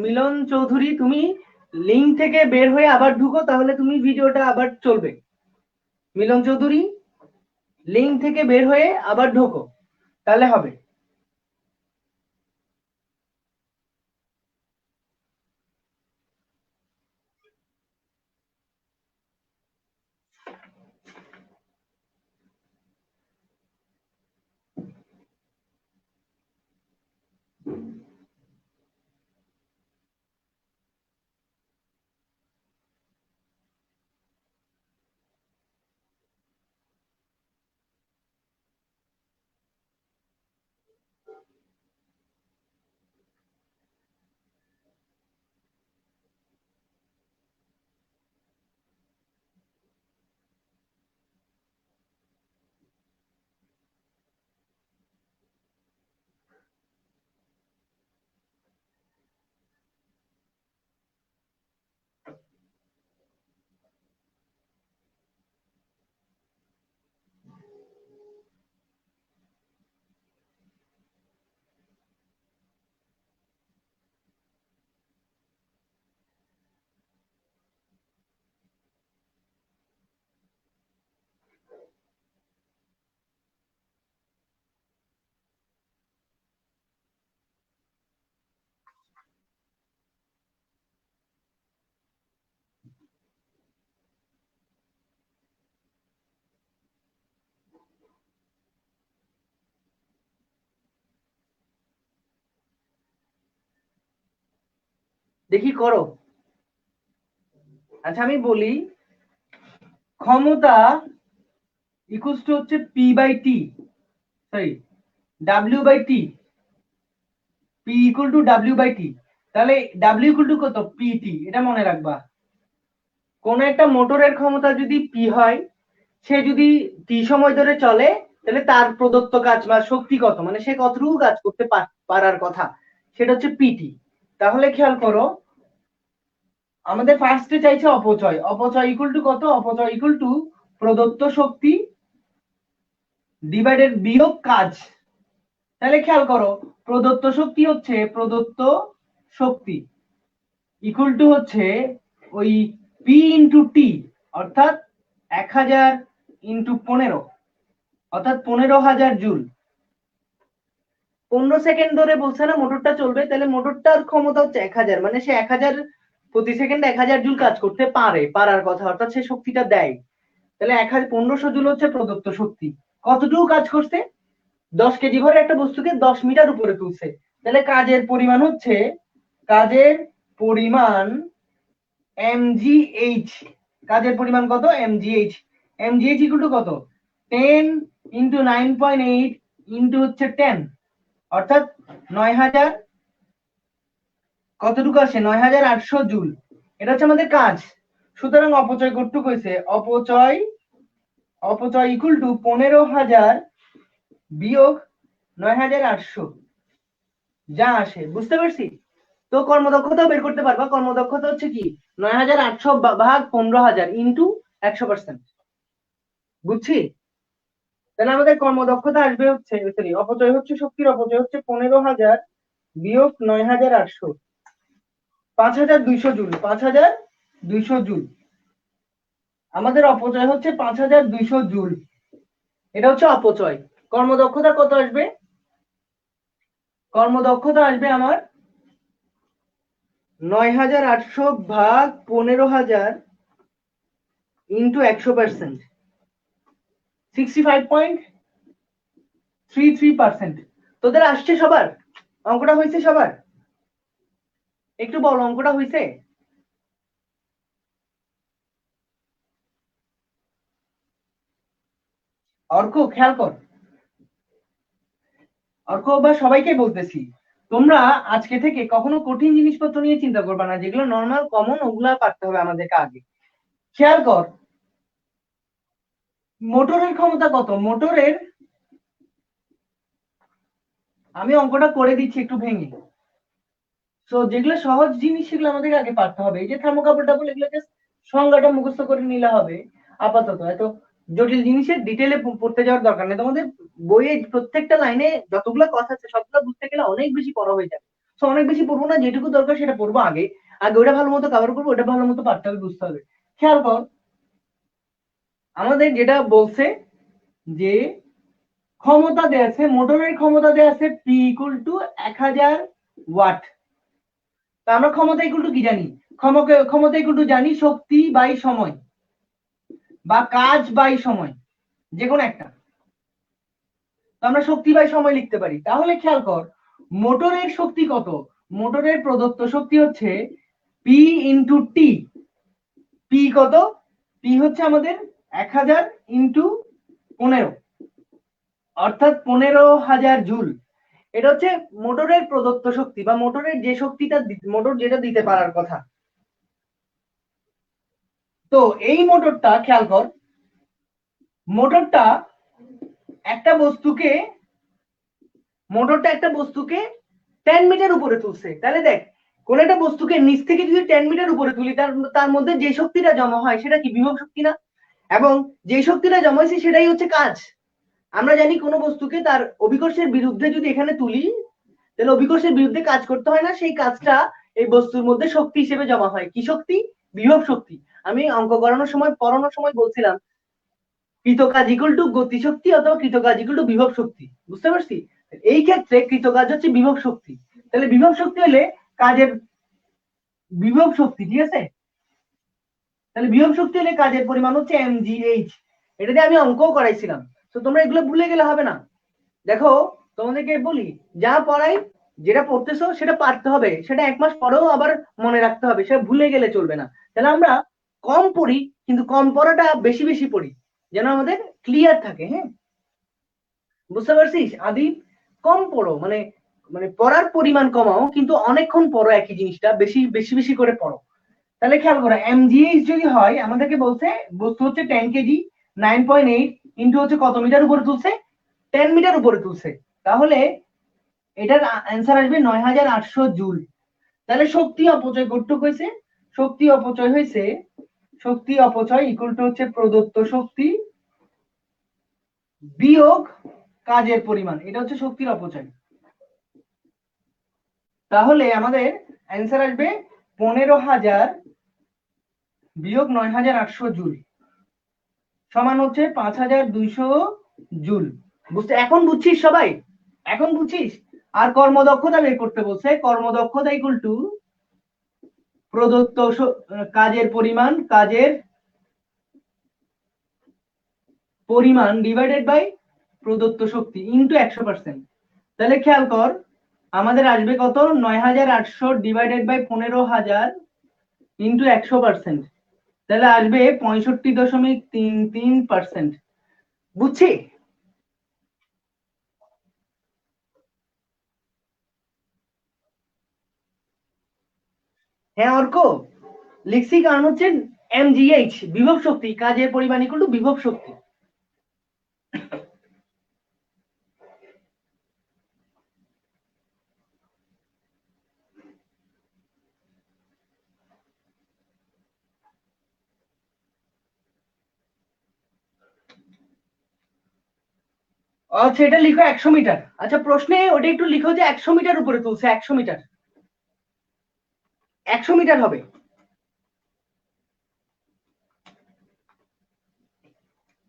মিলন চৌধুরী, তুমি লিঙ্ক থেকে বের হয়ে আবার ঢুকো, তাহলে তুমি ভিডিওটা আবার চলবে। মিলন চৌধুরী, লিঙ্ক থেকে বের হয়ে আবার ঢোকো, তাহলে হবে। দেখি করো। আচ্ছা আমি বলি, ক্ষমতা ইকুয়ালস টু হচ্ছে P by T, sorry W by T, P equal to W by T. তাহলে ডাব্লিউ ইকুয়াল টু কত? পি টি, এটা মনে রাখবা। কোন একটা মোটরের ক্ষমতা যদি পি হয়, সে যদি টি সময় ধরে চলে, তাহলে তার প্রদত্ত কাজ বা শক্তি কত, মানে সে কতটুকু কাজ করতে পারার কথা, সেটা হচ্ছে পিটি। তাহলে খেয়াল করো, আমাদের ফার্স্টে চাইছে অপচয়, অপচয় ইকুয়াল টু কত? অপচয় ইকুয়াল টু প্রদত্ত শক্তি ডিভাইডেড বিয়োগ কাজ। তাহলে খেয়াল করো, প্রদত্ত শক্তি হচ্ছে প্রদত্ত শক্তি ইকুয়াল টু হচ্ছে ওই পি ইন্টু টি, অর্থাৎ 1000 ইন্টু 15, অর্থাৎ 15,000 জুল। 15 সেকেন্ড ধরে বলছে না মোটরটা চলবে, তাহলে মোটরটার ক্ষমতা হচ্ছে 1000, মানে সে 1000 প্রতি সেকেন্ডে 1000 জুল কাজ করতে পারার কথা, অর্থাৎ সে শক্তিটা দেয়। তাহলে 1500 জুল হচ্ছে প্রদত্ত শক্তি। কতটুকু কাজ করছে? 10 কেজি ভরে একটা বস্তুকে 10 মিটার উপরে তুলছে। তাহলে কাজের পরিমাণ হচ্ছে, কাজের পরিমাণ mgh, কাজের পরিমাণ কত? mgh, mgh ইকুয়াল টু কত? 10 ইন্টু 9.8 ইন্টু হচ্ছে 10, অর্থাৎ 9000, কতটুকু আসে? 9800 জুল। এটা হচ্ছে আমাদের কাজ। সুতরাং অপচয় কতটুকু হয়েছে? অপচয়, অপচয় ইকুয়াল টু 15,000 বিয়োগ 9800, যা আসে। বুঝতে পারছি? তো কর্মদক্ষতা বের করতে পারবা। কর্মদক্ষতা হচ্ছে কি? 9800 ভাগ 15,000 ইন্টু 100%। বুঝছি? তাহলে আমাদের কর্মদক্ষতা আসবে হচ্ছে, সরি, অপচয় হচ্ছে, শক্তির অপচয় হচ্ছে 15,000 বিয়োগ 9800, 5200 জুল। 5200 জুল আমাদের অপচয় হচ্ছে, 5200 জুল। এটা হচ্ছে অপচয়। কর্মদক্ষতা কত আসবে? কর্মদক্ষতা আসবে আমার 9800 ভাগ 15,000 ইন্টু 100%, 65.33%। তোদের আসছে সবার? অঙ্কটা হয়েছে সবার? একটু বলো, অঙ্কটা হয়েছে? অর্ক খেয়াল কর, অর্ক বা সবাইকে বলতেছি, তোমরা আজকে থেকে কখনো কঠিন জিনিসপত্র নিয়ে চিন্তা করবে না, যেগুলো নর্মাল কমন ওগুলা পারতে হবে আমাদেরকে আগে। খেয়াল কর, মোটরের ক্ষমতা কত? মোটরের, আমি অঙ্কটা করে দিচ্ছি একটু ভেঙে। তো যেগুলো সহজ জিনিস সেগুলো আমাদেরকে আগে পারতে হবে। এই যে থার্মোকাপল ডাবল, এগুলো জাস্ট সংজ্ঞাটা মুখস্থ করে নিলে হবে আপাতত। এত জটিল জিনিসের ডিটেলে পড়তে যাওয়ার দরকার নেই। তোমাদের বইয়ে প্রত্যেকটা লাইনে যতগুলো কথা আছে সবগুলো বুঝতে গেলে অনেক বেশি পড়া হয়ে যাবে। তো অনেক বেশি পড়বো না, যেটুকু দরকার সেটা পড়বো আগে আগে ওটা ভালো মতো কভার করবো, ওটা ভালো মতো পারতে হবে, বুঝতে হবে। খেয়াল কর আমাদের যেটা বলছে যে ক্ষমতা দেয়া আছে, মোটরের ক্ষমতা দেয়া আছে P ইকুয়াল টু 1000 ওয়াট। তা আমরা ক্ষমতা ইকুয়াল টু কি জানি? ক্ষমতা ইকুয়াল টু জানি শক্তি বাই সময় বা কাজ বাই সময়, যে কোনো একটা। আমরা শক্তি বাই সময় লিখতে পারি। তাহলে খেয়াল কর মোটরের শক্তি কত? মোটরের প্রদত্ত শক্তি হচ্ছে P ইন্টু টি। পি কত? পি হচ্ছে আমাদের 1000 ইন্টু 15, অর্থাৎ 15,000 জুল। এটা হচ্ছে মোটরের প্রদত্ত শক্তি বা মোটরের যে শক্তিটা মোটর যেটা দিতে পারার কথা। তো এই মোটরটা খেয়াল কর, মোটরটা একটা বস্তুকে 10 মিটার উপরে তুলছে। তাহলে দেখ কোন একটা বস্তুকে নিচ থেকে যদি 10 মিটার উপরে তুলি তার মধ্যে যে শক্তিটা জমা হয় সেটা কি বিভব শক্তি না? এবং যে শক্তিটা জমা হয়েছে সেটাই হচ্ছে কাজ। আমরা জানি কোন বস্তুকে তার অভিকর্ষের বিরুদ্ধে যদি এখানে তুলি তাহলে অভিকর্ষের বিরুদ্ধে কাজ করতে হয় না, সেই কাজটা এই বস্তুর মধ্যে শক্তি হিসেবে জমা হয়। কি শক্তি? বিভব শক্তি। আমি অঙ্ক করানোর সময় পড়ানোর সময় বলছিলাম কৃতকাজ ইকুয়াল টু গতিশক্তি অথবা কৃতকাজ ইকুয়াল টু বিভব শক্তি, বুঝতে পারছি? এই ক্ষেত্রে কৃতকাজ হচ্ছে বিভব শক্তি। তাহলে বিভব শক্তি হলে কাজের বিভব শক্তি, ঠিক আছে? তাহলে বিভব শক্তি হলে কাজের পরিমাণ হচ্ছে mgh। এটা দিয়ে আমি অঙ্কও করাইছিলাম, তো তোমরা এগুলো ভুলে গেলে হবে না। দেখো তোমাদেরকে বলি যা পড়াই যেটা পড়তেছো সেটা পারতে হবে, সেটা 1 মাস পরেও আবার মনে রাখতে হবে, সেটা ভুলে গেলে চলবে না। তাহলে আমরা কম পড়ি কিন্তু কম পড়াটা বেশি বেশি পড়ি যেন আমাদের ক্লিয়ার থাকে। হ্যাঁ, বুঝতে পারছিস আদি? কম পড়ো মানে মানে পড়ার পরিমাণ কমাও কিন্তু অনেকক্ষণ পড়ো একই জিনিসটা, বেশি বেশি বেশি করে পড়ো। তাহলে খেয়াল করো mgh যদি হয় আমাদেরকে বলছে বস্তু হচ্ছে 10 কেজি, 9.8 ইন্টু হচ্ছে কত মিটার উপরে তুলছে? 10 মিটার উপরে তুলছে। তাহলে এটার অ্যান্সার আসবে 9800 জুল। তাহলে শক্তি অপচয় কতটুকু হয়েছে? শক্তি অপচয় ইকুয়াল টু হচ্ছে প্রদত্ত শক্তি বিয়োগ কাজের পরিমাণ, এটা হচ্ছে শক্তির অপচয়। তাহলে আমাদের অ্যান্সার আসবে 15,000 বিয়োগ 9800 জুল সমান হচ্ছে 5200 জুল। এখন বুঝছিস সবাই? এখন বুঝছিস? আর কর্মদক্ষতা বের করতে বলছে। কর্মদক্ষতা ইকুয়াল টু প্রদত্ত কাজের পরিমাণ ডিভাইডেড বাই প্রদত্ত শক্তি ইন্টু 100%। তাহলে খেয়াল কর আমাদের আসবে কত? 9800 ডিভাইডেড বাই 15,000 ইন্টু 100%। তাহলে আসবে 65.33%। বুঝছি? হ্যাঁ অর্ক লিখছি, কারণ হচ্ছে mgh বিভব শক্তি, কাজের পরিমাণ ইকুয়াল টু বিভব শক্তি। আচ্ছা এটা লিখো 100 মিটার। আচ্ছা প্রশ্নে ওটা একটু লিখো যে 100 মিটার উপরে তুলছে। 100 মিটার, 100 মিটার হবে।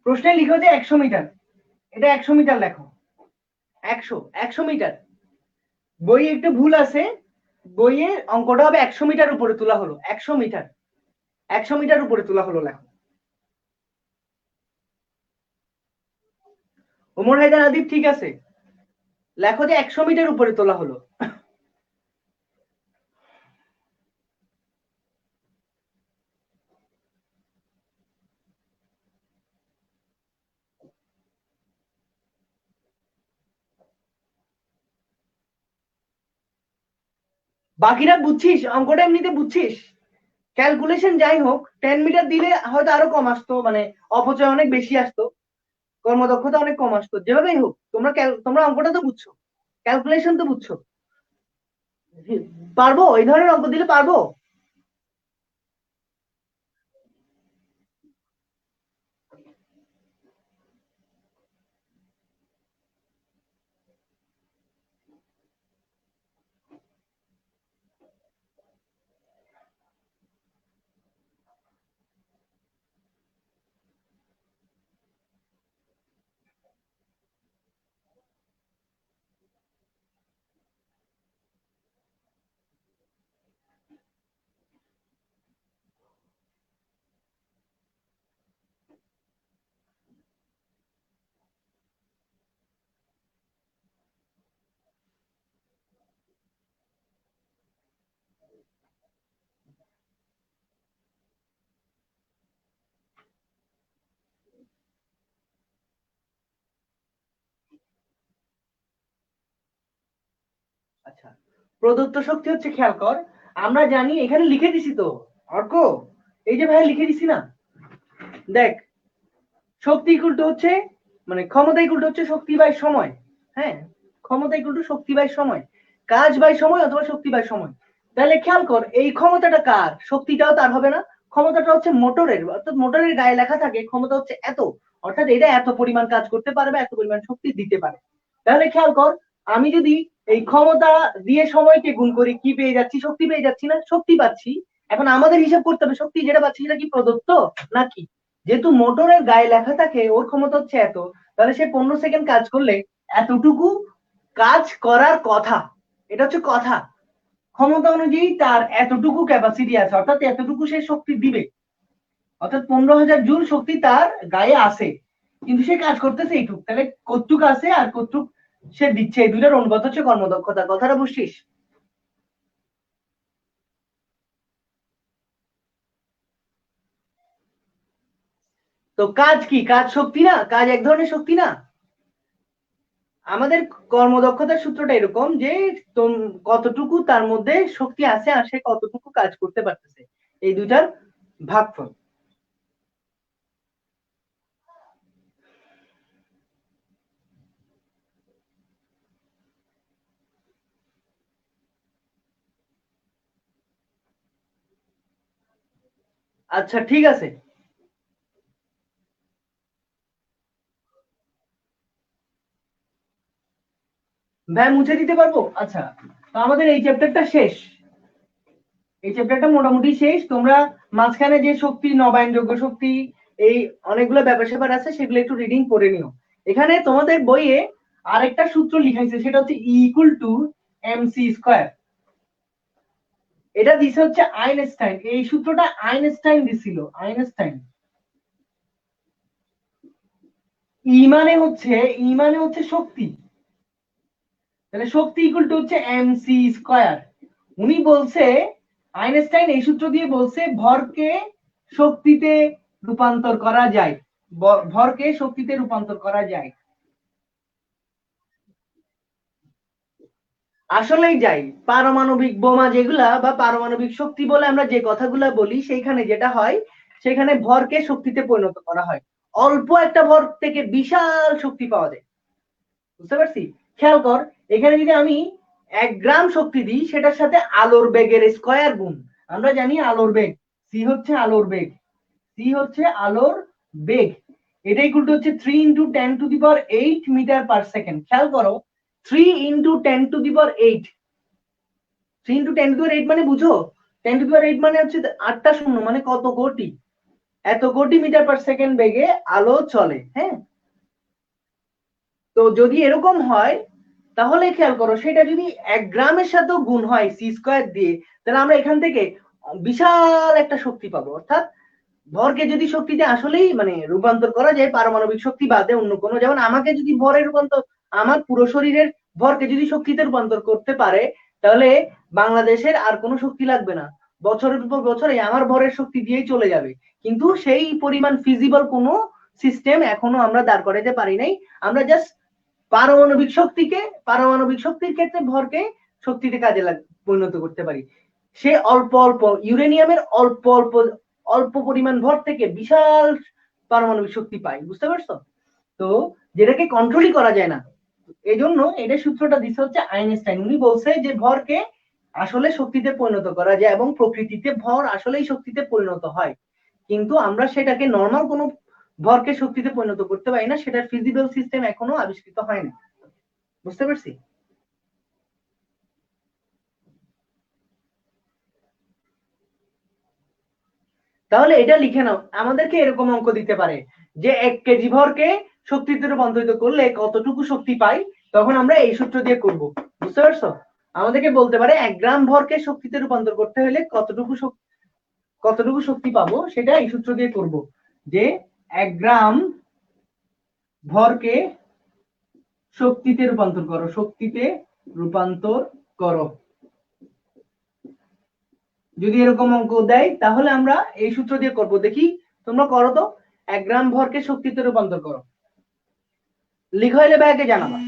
প্রশ্নে লিখো যে 100 মিটার, এটা 100 মিটার লেখো। 100 মিটার। বইয়ে একটু ভুল আছে, বইয়ে অঙ্কটা হবে 100 মিটার উপরে তোলা হলো। 100 মিটার, 100 মিটার উপরে তোলা হলো লেখো। ওমর হায়দার আদিব ঠিক আছে, লেখো যে 100 মিটার উপরে তোলা হলো। বাকিরা বুঝছিস? অঙ্কটা এমনিতে বুঝছিস? ক্যালকুলেশন যাই হোক 10 মিটার দিলে হয়তো আরো কম আসতো, মানে অপচয় অনেক বেশি আসতো, কর্মদক্ষতা অনেক কম আসতো। যেভাবেই হোক তোমরা অঙ্কটা তো বুঝছো, ক্যালকুলেশন তো বুঝছো। পারবো এই ধরনের অঙ্ক দিলে পারবো? আচ্ছা, প্রদত্ত শক্তি হচ্ছে, খেয়াল কর, আমরা জানি এখানে লিখে দিছি তো অর্ক, এই যে ভাই লিখে দিছি না, দেখ শক্তি ইকুয়াল টু হচ্ছে মানে ক্ষমতা ইকুয়াল টু হচ্ছে শক্তি বাই সময়। হ্যাঁ, ক্ষমতা ইকুয়াল টু শক্তি বাই সময়, কাজ বাই সময় অথবা শক্তি বাই সময়। তাহলে খেয়াল কর, এই ক্ষমতাটা কার, শক্তিটাও তার হবে না? ক্ষমতাটা হচ্ছে মোটরের, অর্থাৎ মোটরের গায়ে লেখা থাকে ক্ষমতা হচ্ছে এত, অর্থাৎ এটা এত পরিমাণ কাজ করতে পারবে, এত পরিমাণ শক্তি দিতে পারে। তাহলে খেয়াল কর, আমি যদি এই ক্ষমতা দিয়ে সময়কে গুণ করি, কি পেয়ে যাচ্ছি? শক্তি পেয়ে যাচ্ছি না? শক্তি পাচ্ছি। এখন আমাদের হিসাব করতে হবে শক্তি যেটা পাচ্ছি সেটা কি প্রদত্ত নাকি? যেহেতু মোটরের গায়ে লেখা থাকে ওর ক্ষমতা হচ্ছে এত, তাহলে সে 15 সেকেন্ড কাজ করলে এতটুকু কাজ করার কথা, এটা হচ্ছে কথা। ক্ষমতা অনুযায়ী তার এতটুকু ক্যাপাসিটি আছে, অর্থাৎ এতটুকু সে শক্তি দিবে, অর্থাৎ 15,000 জুল শক্তি তার গায়ে আছে, কিন্তু সে কাজ করতেছে এইটুক। তাহলে কতটুক আছে আর কতটুক সে দিচ্ছে, এই দুইটার অনুপাত হচ্ছে কর্মদক্ষতা। কথাটা বুঝছিস? তো কাজ কি? কাজ শক্তি না? কাজ এক ধরনের শক্তি না? আমাদের কর্মদক্ষতার সূত্রটা এরকম যে কতটুকু তার মধ্যে শক্তি আছে আর সে কতটুকু কাজ করতে পারতেছে, এই দুইটার ভাগফল। আচ্ছা ঠিক আছে, ভাই মুছে দিতে পারবো। আচ্ছা, তো আমাদের এই চ্যাপ্টারটা শেষ, এই চ্যাপ্টারটা মোটামুটি শেষ। তোমরা মাঝখানে যে শক্তি, নবায়নযোগ্য শক্তি, এই অনেকগুলো ব্যাপার স্যাপার আছে, সেগুলো একটু রিডিং করে নিও। এখানে তোমাদের বইয়ে আরেকটা সূত্র লিখাইছে, সেটা হচ্ছে E equal to MC square. এটা দিছে হচ্ছে আইনস্টাইন, এই সূত্রটা আইনস্টাইন দিছিল, আইনস্টাইন। ই মানে হচ্ছে শক্তি, তাহলে শক্তি ইকুয়াল টু হচ্ছে এমসি স্কয়ার। উনি বলছে, আইনস্টাইন এই সূত্র দিয়ে বলছে ভরকে শক্তিতে রূপান্তর করা যায়, ভরকে শক্তিতে রূপান্তর করা যায়। আসলেই যাই, পারমাণবিক বোমা যেগুলা বা পারমাণবিক শক্তি বলে আমরা যে কথাগুলা বলি, সেইখানে যেটা হয়, সেখানে ভরকে শক্তিতে পরিণত করা হয়। অল্প একটা ভর থেকে বিশাল শক্তি পাওয়া যায়, বুঝতে পারছি? খেয়াল কর, এখানে যদি আমি 1 গ্রাম শক্তি দিই, সেটার সাথে আলোর বেগের স্কয়ার গুণ। আমরা জানি আলোর বেগ, সি হচ্ছে আলোর বেগ, সি হচ্ছে আলোর বেগ, এটা ইকুয়াল টু হচ্ছে 3 into 10 to the power 8 metre per second. খেয়াল করো, 3 into 10 to the power 8, 3 into 10 to the power 8 মানে বুঝো, 10 টু দি পাওয়ার 8 মানে হচ্ছে 8টা শূন্য, মানে কত কোটি, এত কোটি মিটার পার সেকেন্ড বেগে আলো চলে। হ্যাঁ, তো যদি এরকম হয়, তাহলে খেয়াল করো, সেটা যদি 1 গ্রামের সাথেও গুণ হয় সি স্কয়ার দিয়ে, তাহলে আমরা এখান থেকে বিশাল একটা শক্তি পাবো। অর্থাৎ ভরকে যদি শক্তিতে আসলেই মানে রূপান্তর করা যায়, পারমাণবিক শক্তি বাদে অন্য কোনো, যেমন আমাকে যদি ভরে রূপান্তর, আমার পুরো শরীরের ভরকে যদি শক্তিতে রূপান্তর করতে পারে, তাহলে বাংলাদেশের আর কোনো শক্তি লাগবে না, বছরের পর বছর আমার ভরের শক্তি দিয়েই চলে যাবে। কিন্তু সেই পরিমাণ ফিজিবল কোনো সিস্টেম এখনো আমরা দাঁড় করাইতে পারি নাই। আমরা জাস্ট পারমাণবিক শক্তির ক্ষেত্রে ভরকে শক্তিতে কাজে পরিণত করতে পারি। সে অল্প অল্প ইউরেনিয়ামের অল্প অল্প অল্প পরিমাণ ভর থেকে বিশাল পারমাণবিক শক্তি পাই, বুঝতে পারছো? তো যেটাকে কন্ট্রোলই করা যায় না, এই জন্য এটা সূত্রটা দিচ্ছে হচ্ছে আইনস্টাইন। উনি বলছে যে ভরকে আসলে শক্তিতে পরিণত করা যায় এবং প্রকৃতিতে ভর আসলেই শক্তিতে পরিণত হয়, কিন্তু আমরা সেটাকে নর্মাল কোনো ভরকে শক্তিতে পরিণত করতে পারি না, সেটার ফিজিবল সিস্টেম এখনো আবিষ্কৃত হয়নি, বুঝতে পারছি? তাহলে এটা লিখে নাও, আমাদেরকে এরকম অঙ্ক দিতে পারে যে 1 কেজি ভরকে শক্তিতে রূপান্তরিত করলে কতটুকু শক্তি পাই, তখন আমরা এই সূত্র দিয়ে করব, বুঝতে পারছো? আমাদেরকে বলতে পারে 1 গ্রাম ভরকে শক্তিতে রূপান্তর করতে হলে কতটুকু শক্তি পাবো, সেটা এই সূত্র দিয়ে করব, যে 1 গ্রাম ভরকে শক্তিতে রূপান্তর করো, শক্তিতে রূপান্তর করো। যদি এরকম অঙ্ক দেয়, তাহলে আমরা এই সূত্র দিয়ে করব। দেখি তোমরা করো তো, 1 গ্রাম ভরকে শক্তিতে রূপান্তর করো, লিখা হইলে ব্যাগে জানাবা।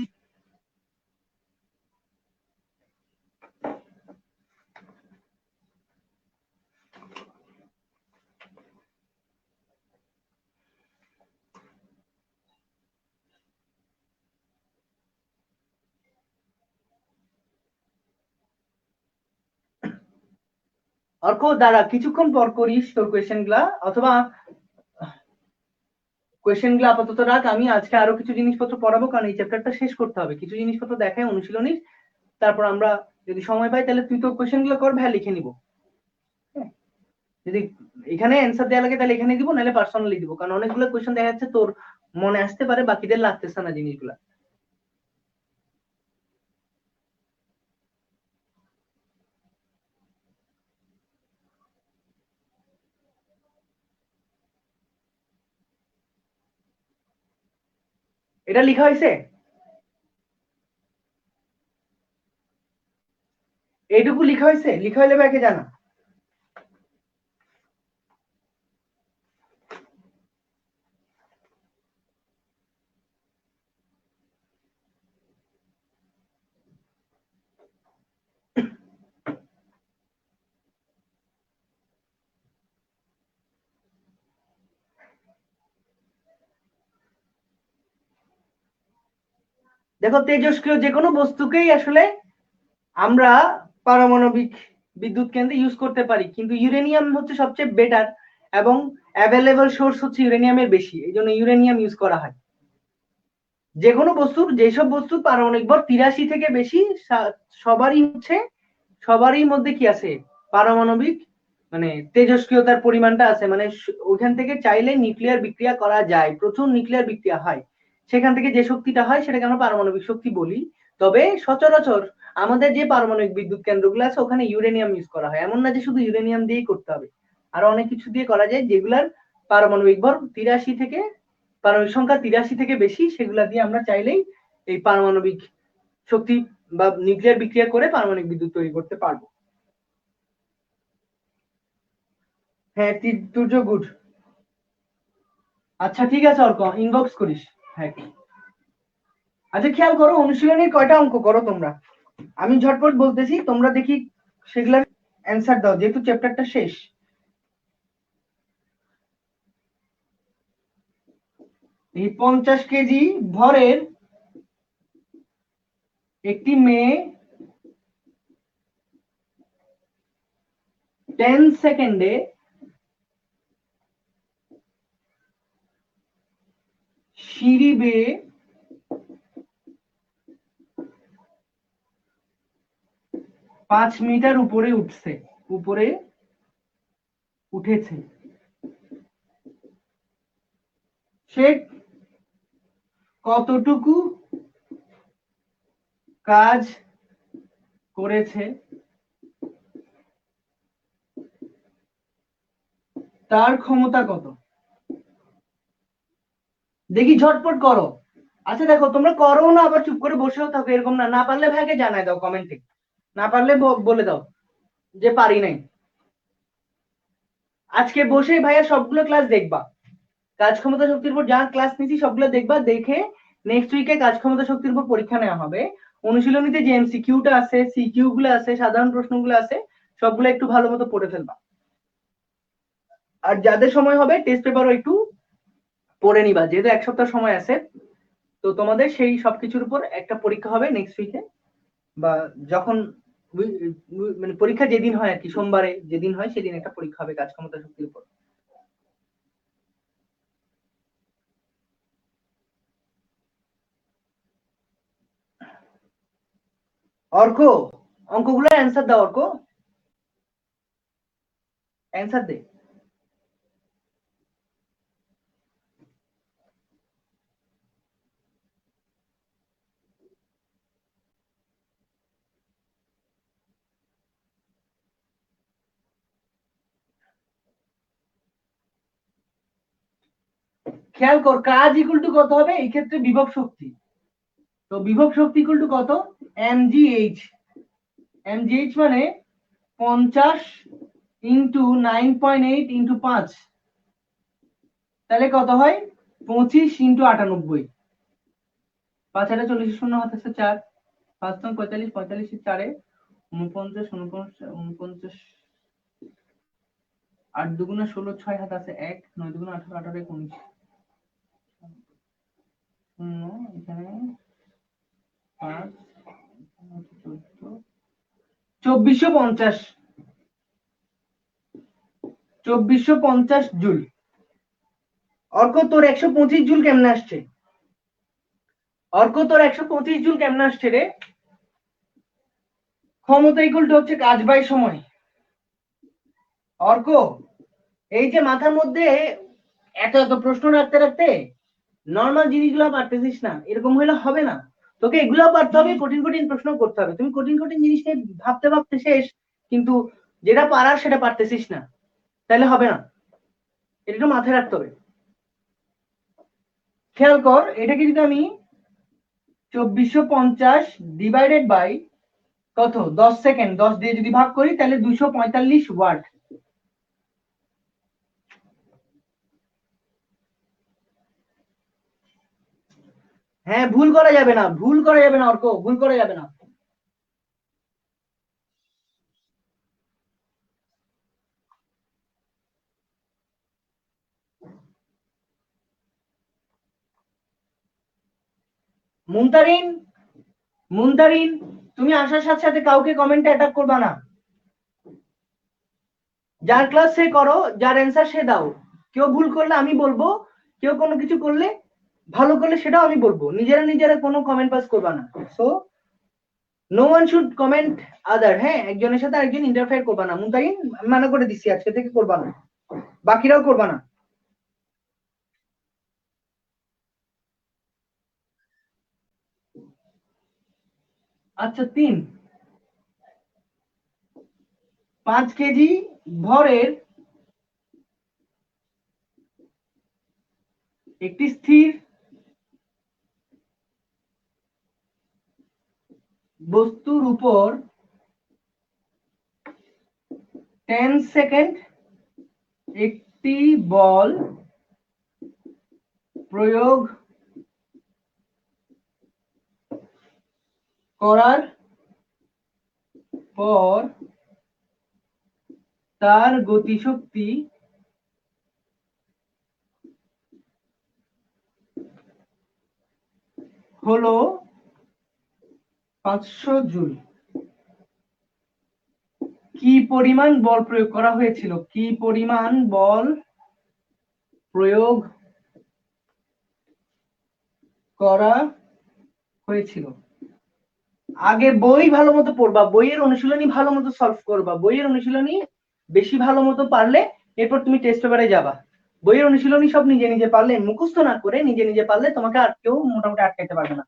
অর্ক দাঁড়া, কিছুক্ষণ পর করিস তোর কোয়েশ্চেন গুলা, অথবা কোয়েশ্চেন গুলো আপাতত রাখ। আমি আজকে আরো কিছু জিনিসপত্র পড়াবো, কারণ এই চ্যাপ্টারটা শেষ করতে হবে। কিছু জিনিসপত্র দেখায় অনুশীলনী, তারপর আমরা যদি সময় পাই তাহলে তুই তোর কোয়েশ্চেন গুলো কর, ভাই লিখে নিব। যদি এখানে অ্যান্সার দেওয়া লাগে তাহলে এখানে দিব, নাহলে পার্সোনালি দিব, কারণ অনেকগুলো কোয়েশ্চেন দেখা যাচ্ছে তোর মনে আসতে পারে, বাকিদের লাগতেছে না জিনিসগুলা। এটা লেখা হয়েছে? এইটুকু লেখা হয়েছে? লেখা হইলে ভাইকে জানা। দেখো, তেজস্ক্রিয় যে কোনো বস্তুকেই আসলে আমরা পারমাণবিক বিদ্যুৎ কেন্দ্রে ইউজ করতে পারি, কিন্তু ইউরেনিয়াম হচ্ছে সবচেয়ে বেটার এবং অ্যাভেলেবল সোর্স হচ্ছে ইউরেনিয়ামের বেশি, এই জন্য ইউরেনিয়াম ইউজ করা হয়। যে কোনো বস্তুর, যেসব বস্তুর পারমাণবিক ভর 83 থেকে বেশি, সবারই মধ্যে কি আছে, পারমাণবিক মানে তেজস্ক্রিয়তার পরিমাণটা আছে, মানে ওইখান থেকে চাইলে নিউক্লিয়ার বিক্রিয়া করা যায়, প্রচুর নিউক্লিয়ার বিক্রিয়া হয়, সেখান থেকে যে শক্তিটা হয় সেটাকে আমরা পারমাণবিক শক্তি বলি। তবে সচরাচর আমাদের যে পারমাণবিক বিদ্যুৎ কেন্দ্রগুলো আছে ওখানে ইউরেনিয়াম ইউজ করা হয়। এমন না যে শুধু ইউরেনিয়াম দিয়েই করতে হবে, আরো অনেক কিছু দিয়ে করা যায়, যেগুলার পারমাণবিক ভর 83 থেকে, পারমাণবিক সংখ্যা 83 থেকে বেশি, সেগুলা দিয়ে আমরা চাইলেই এই পারমাণবিক শক্তি বা নিউক্লিয়ার বিক্রিয়া করে পারমাণবিক বিদ্যুৎ তৈরি করতে পারবো। হ্যাঁ, তুর্য গুড। আচ্ছা ঠিক আছে অর্ক, ইনবক্স করিস। হ্যাঁ, আচ্ছা খেয়াল করো, অনুশীলনীর কয়টা অঙ্ক করো তোমরা? আমি ঝটপট বলতেছি, তোমরা দেখি সেগুলার অ্যান্সার দাও, যেহেতু চ্যাপ্টারটা শেষ। এই 50 কেজি ভরের একটি মেয়ে 10 সেকেন্ডে সিঁড়ি বেয়ে 5 মিটার উপরে উঠেছে। সে কতটুকু কাজ করেছে তার ক্ষমতা কত? দেখি ঝটপট করো। আচ্ছা দেখো, তোমরা করো না আবার চুপ করে বসেও থাকো এরকম না, না পারলে ভাইকে জানাই দাও কমেন্টে, না পারলে বলে দাও যে পারি নাই। আজকে বসে ভাইয়া সবগুলো ক্লাস দেখবা, কাজ ক্ষমতা শক্তির উপর যা ক্লাস নিছি সবগুলো দেখবা, দেখে নেক্সট উইকে কাজ ক্ষমতা শক্তির উপর পরীক্ষা নেওয়া হবে। অনুশীলনীতে যে এমসিকিউটা আছে, সিকিউ গুলো আছে, সাধারণ প্রশ্নগুলো আছে, সবগুলো একটু ভালো মতো পড়ে ফেলবা। আর যাদের সময় হবে টেস্ট পেপারও একটু পড়ে নিবা, যেহেতু এক সপ্তাহ সময় আছে। তো তোমাদের সেই সবকিছুর উপর একটা পরীক্ষা হবে নেক্সট উইকে, বা যখন মানে পরীক্ষা যেদিন হয় আর কি, সোমবারে যেদিন হয় সেদিন একটা পরীক্ষা হবে কাজ ক্ষমতা শক্তির উপর। অর্ক, অঙ্কগুলো অ্যান্সার দাও অর্ক, অ্যান্সার দে। খেয়াল কর, কাজ ইকুয়াল টু কত হবে এই ক্ষেত্রে? বিভব শক্তি। তো বিভব শক্তি ইকুয়াল টু কত? mgh। mgh মানে 50 ইন্টু 9.8 ইন্টু 5, তাহলে কত হয়? 25 ইন্টু 98। 5 হাজার 40 শূন্য হাত আছে 4, 5 নং 45, 45 4 49, 49, 49, 8 দুগুণে 16, 6 হাত আছে 1, 9 দুগুণে 18, 18 19, শূন্য এখানে 5, 14, 2450। 2450 জুল। অর্ক তোর 125 জুল কেমনে আসছে? অর্ক তোর 125 জুল কেমনে আসছে রে? ক্ষমতা ইকুয়াল টু হচ্ছে কাজ বাই সময়। অর্ক এই যে মাথার মধ্যে এত এত প্রশ্ন রাখতে রাখতে নর্মাল জিনিসগুলো পারতেছিস না, এরকম হলে হবে না। তোকে এগুলো পারতে হবে, কঠিন কঠিন প্রশ্ন করতে হবে। তুমি কঠিন কঠিন জিনিস নিয়ে ভাবতে ভাবতে শেষ, কিন্তু যেটা পারার সেটা পারতেছিস না, তাহলে হবে না। এটা একটু মাথায় রাখতে হবে। খেয়াল কর, এটাকে যদি আমি 2450 ডিভাইডেড বাই কত 10 সেকেন্ড 10 দিয়ে যদি ভাগ করি তাহলে 245 ওয়াট। হ্যাঁ, ভুল করা যাবে না, ভুল করা যাবে না অর্ক, ভুল করা যাবে না। মুনতারিন, মুনতারিন, তুমি আসার সাথে সাথে কাউকে কমেন্টে অ্যাটাক করবা না। যার ক্লাস সে করো, যার অ্যান্সার সে দাও। কেউ ভুল করলে আমি বলবো, কেউ কোনো কিছু করলে ভালো করলে সেটাও আমি বলবো। নিজেরা নিজেরা কোনো কমেন্ট পাস করবা না। So no one should comment other. হ্যাঁ, একজনের সাথে আরেকজন ইন্টারফেয়ার করবা না। মুনতারিন, আমি মানা করে দিচ্ছি, আজকে থেকে করবা না, বাকিরাও করবা না। আচ্ছা, 5 কেজি ভরের একটি স্থির বস্তুর উপর 10 সেকেন্ড একটি বল প্রয়োগ করার পর তার গতিশক্তি হলো 500 জুল। কি পরিমাণ বল প্রয়োগ করা হয়েছিল? কি পরিমাণ বল প্রয়োগ করা হয়েছিল? আগে বই ভালো মতো পড়বা, বইয়ের অনুশীলনী ভালো মতো সলভ করবা। বইয়ের অনুশীলনী বেশি ভালো মতো পারলে এরপর তুমি টেস্ট পেপারে যাবা। বইয়ের অনুশীলনী সব নিজে নিজে পারলে, মুখস্থ না করে নিজে নিজে পারলে তোমাকে আর কেউ মোটামুটি আটকাইতে পারবে না।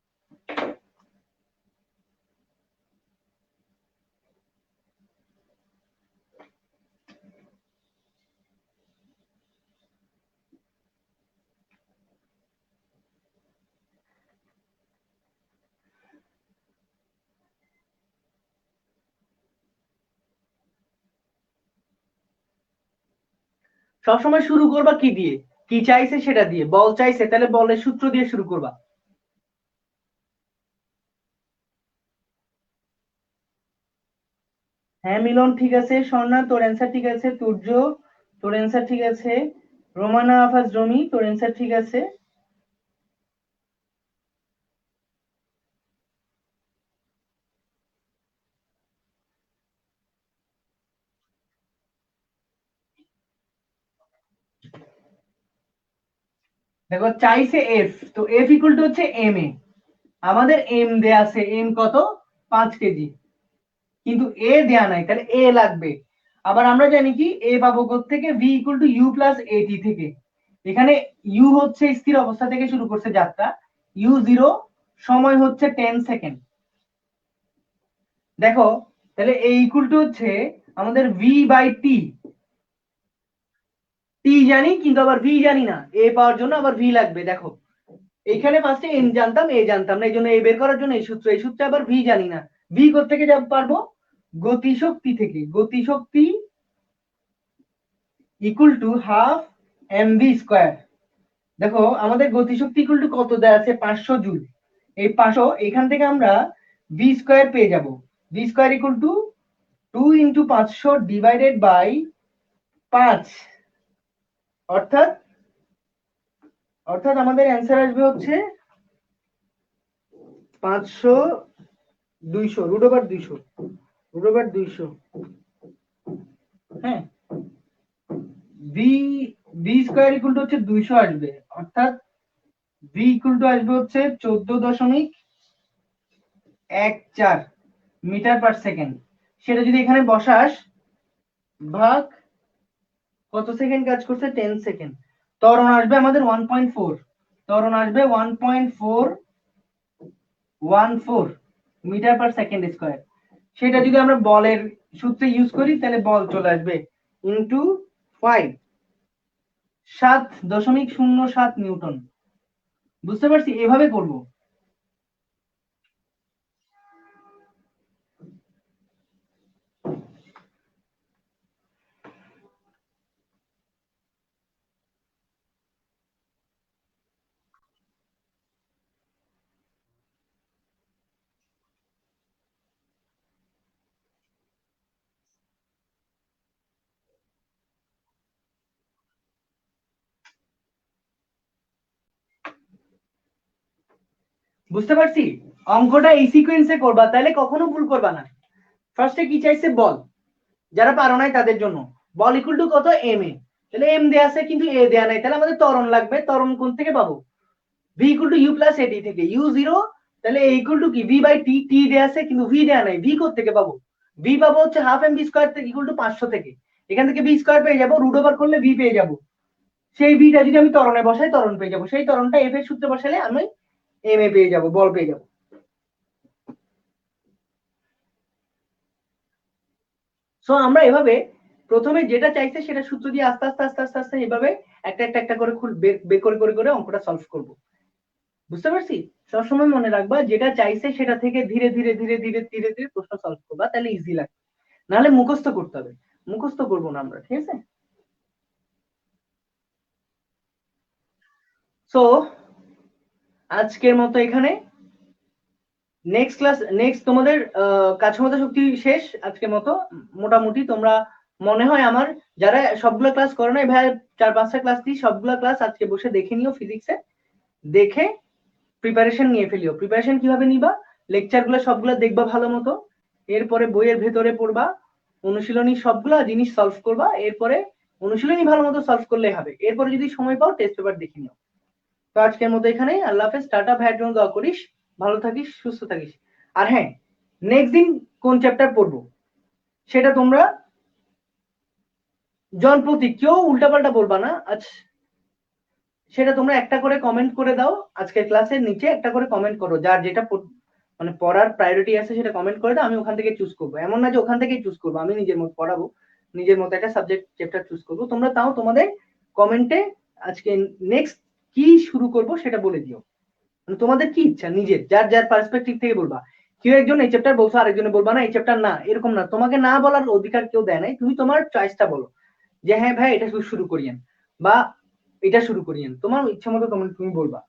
সবসময় শুরু করবা কি দিয়ে? কি চাইছে সেটা দিয়ে। বল চাইছে, তাহলে বলের সূত্র দিয়ে শুরু করবা। হ্যাঁ মিলন, ঠিক আছে। স্বর্ণা, তোর অ্যান্সার ঠিক আছে। তুর্য, তোর অ্যান্সার ঠিক আছে। রোমানা আফাজ রমি, তোর অ্যান্সার ঠিক আছে। দেখো, চাইছে এফ, তো এফ ইকুয়াল টু হচ্ছে এম এ। আমাদের এম দেয়া আছে, এম কত? 5 কেজি, কিন্তু এ দেয়া নাই, তাহলে এ লাগবে। আবার আমরা জানি কি এ পাবো থেকে V equal to U plus A T থেকে। এখানে ইউ হচ্ছে স্থির অবস্থা থেকে শুরু করছে যাত্রা, ইউ জিরো, সময় হচ্ছে 10 সেকেন্ড। দেখো, তাহলে এ ইকুয়াল টু হচ্ছে আমাদের ভি বাই টি। টি জানি কিন্তু আবার ভি জানি না, এ পাওয়ার জন্য আবার ভি লাগবে। দেখো, এইখানে ফার্স্টে এন জানতাম, এ জানতাম না, এই জন্য এ বের করার জন্য এই সূত্র, এই সূত্রে আবার ভি জানি না। ভি থেকে যাব পারবো? গতিশক্তি থেকে। গতিশক্তি equal to half M V square. দেখো, আমাদের গতিশক্তি ইকুয়াল টু কত দেওয়া আছে? 500 জুল। এই 500 এখান থেকে আমরা ভি স্কোয়ার পেয়ে যাব। V square equal to 2 into 500 divided by 5। অর্থাৎ অর্থাৎ আমাদের অ্যান্সার আসবে হচ্ছে 500, 200, রুট ওভার 200, রুট ওভার 200। হ্যাঁ, V V square equal to হচ্ছে 200 আসবে, অর্থাৎ ভি ইকুয়াল টু আসবে হচ্ছে 14.14 মিটার পার সেকেন্ড। সেটা যদি এখানে বসাস ভাগ কত সেকেন্ড কাজ করছে, 10 সেকেন্ড, ত্বরণ আসবে আমাদের 1.4, ত্বরণ আসবে 1.414 মিটার পার সেকেন্ড স্কয়ার। সেটা যদি আমরা বলের সূত্রে ইউজ করি তাহলে বল চলে আসবে ইনটু 5, 7.07 নিউটন। বুঝতে পারছি, এভাবে করব। বুঝতে পারছি, অঙ্কটা এই সিকোয়েন্সে করবা তাহলে কখনো ভুল করবা না। ফার্স্টে কি চাইছে, বল, যারা পারো নাই তাদের জন্য বল ইকুয়াল টু কত, এম এ, তাহলে এম দেয়া আছে কিন্তু এ দেয়া নাই, তাহলে আমাদের ত্বরণ লাগবে। ত্বরণ কোন থেকে পাবো, V equal to U plus A T থেকে, ইউ 0, তাহলে এ ইকুয়াল টু কি, ভি বাই টি, টি দেয়া আছে কিন্তু ভি দেয়া নাই, ভি কোথা থেকে পাবো, ভি পাবো হচ্ছে হাফ এম বি স্কয়ার থেকে ইকুয়াল টু 500 থেকে, এখান থেকে ভি স্কয়ার পেয়ে যাবো, রুট ওভার করলে ভি পেয়ে যাবো, সেই ভিটা যদি আমি ত্বরণে বসাই ত্বরণ পেয়ে যাবো, সেই ত্বরণটা এফ এর সূত্রে বসালে আমি এম এ পেয়ে যাবো, বল পেয়ে যাবো। সো আমরা এভাবে প্রথমে যেটা চাইছে সেটা সূত্র দিয়ে আস্তে আস্তে আস্তে আস্তে আস্তে এভাবে একটা একটা একটা করে বের করে করে করে অঙ্কটা সলভ করব। বুঝতে পারছি, সবসময় মনে রাখবা যেটা চাইছে সেটা থেকে ধীরে ধীরে ধীরে ধীরে ধীরে ধীরে প্রশ্ন সলভ করবা, তাহলে ইজি লাগবে, নাহলে মুখস্থ করতে হবে, মুখস্থ করবো না আমরা, ঠিক আছে। সো আজকের মতো এখানে, নেক্সট ক্লাস, নেক্সট তোমাদের কাঠামোগত শক্তি শেষ আজকের মতো। মোটামুটি তোমরা, মনে হয় আমার যারা সবগুলো ক্লাস করো নাই ভাই, 4-5টা ক্লাস দিই, সবগুলো ক্লাস আজকে বসে দেখে নিও ফিজিক্সে, দেখে প্রিপারেশন নিয়ে ফেলিও। প্রিপারেশন কিভাবে নিবা, লেকচার গুলো সবগুলো দেখবা ভালো মতো, এরপরে বইয়ের ভেতরে পড়বা, অনুশীলনী সবগুলা জিনিস সলভ করবা, এরপরে অনুশীলনী ভালো মতো সলভ করলে হবে, এরপরে যদি সময় পাও টেস্ট পেপার দেখে নিও। তো আজকের মতো এখানে, আল্লাহ হাফেজ, টাটা, ভাইয়ের জন্য দোয়া করিস, ভালো থাকিস, সুস্থ থাকিস। আর হ্যাঁ, নেক্সট দিন কোন চ্যাপ্টার পড়বো সেটা তোমরা জনপ্রতি কেউ উল্টাপাল্টা বলবা না, আচ্ছা সেটা তোমরা একটা করে কমেন্ট করে দাও, আজকের ক্লাসের নিচে একটা করে কমেন্ট করো, যার যেটা মানে পড়ার প্রায়োরিটি আছে সেটা কমেন্ট করে দাও, আমি ওখান থেকে চুজ করবো। এমন না যে ওখান থেকেই চুজ করবো, আমি নিজের মতো পড়াবো, নিজের মতো একটা সাবজেক্ট চ্যাপ্টার চুজ করবো, তোমরা তাও তোমাদের কমেন্টে আজকে নেক্সট কি শুরু করব সেটা বলে দিও, মানে তোমাদের কি ইচ্ছা নিজের যার যার পার্সপেক্টিভ থেকে বলবা। কেউ একজন এই চ্যাপ্টার বলছো, আরেকজনে বলবা না এই চ্যাপ্টার না, এরকম না, তোমাকে না বলার অধিকার কেউ দেয় নাই, তুমি তোমার চয়েসটা বলো যে হ্যাঁ ভাই এটা শুরু করিয়েন বা এটা শুরু করিয়েন, তোমার ইচ্ছা মতো তুমি বলবা,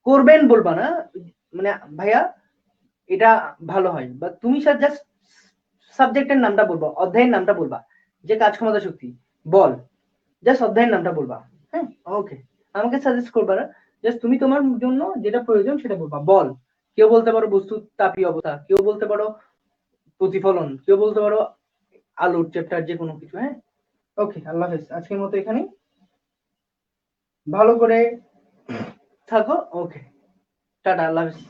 করবেন বলবা না, মানে ভাইয়া এটা ভালো হয়, বা তুমি জাস্ট সাবজেক্টের নামটা বলবা, অধ্যায়ের নামটা বলবা, যে কাজ ক্ষমতা শক্তি বল, জাস্ট অধ্যায়ের নামটা বলবা, হ্যাঁ ওকে, আমাকে সাজেস্ট করবা না, জাস্ট তুমি তোমার জন্য যেটা প্রয়োজন সেটা বলবা, বল, কেউ বলতে পারো বস্তু তাপীয় অবস্থা, কেউ বলতে পারো প্রতিফলন, কেউ বলতে পারো আলোর চ্যাপ্টার, যে কোনো কিছু, হ্যাঁ ওকে, আল্লাহ হাফেজ, আজকের মতো এখানে, ভালো করে থাকো, ওকে, টাটা, আল্লাহ হাফেজ।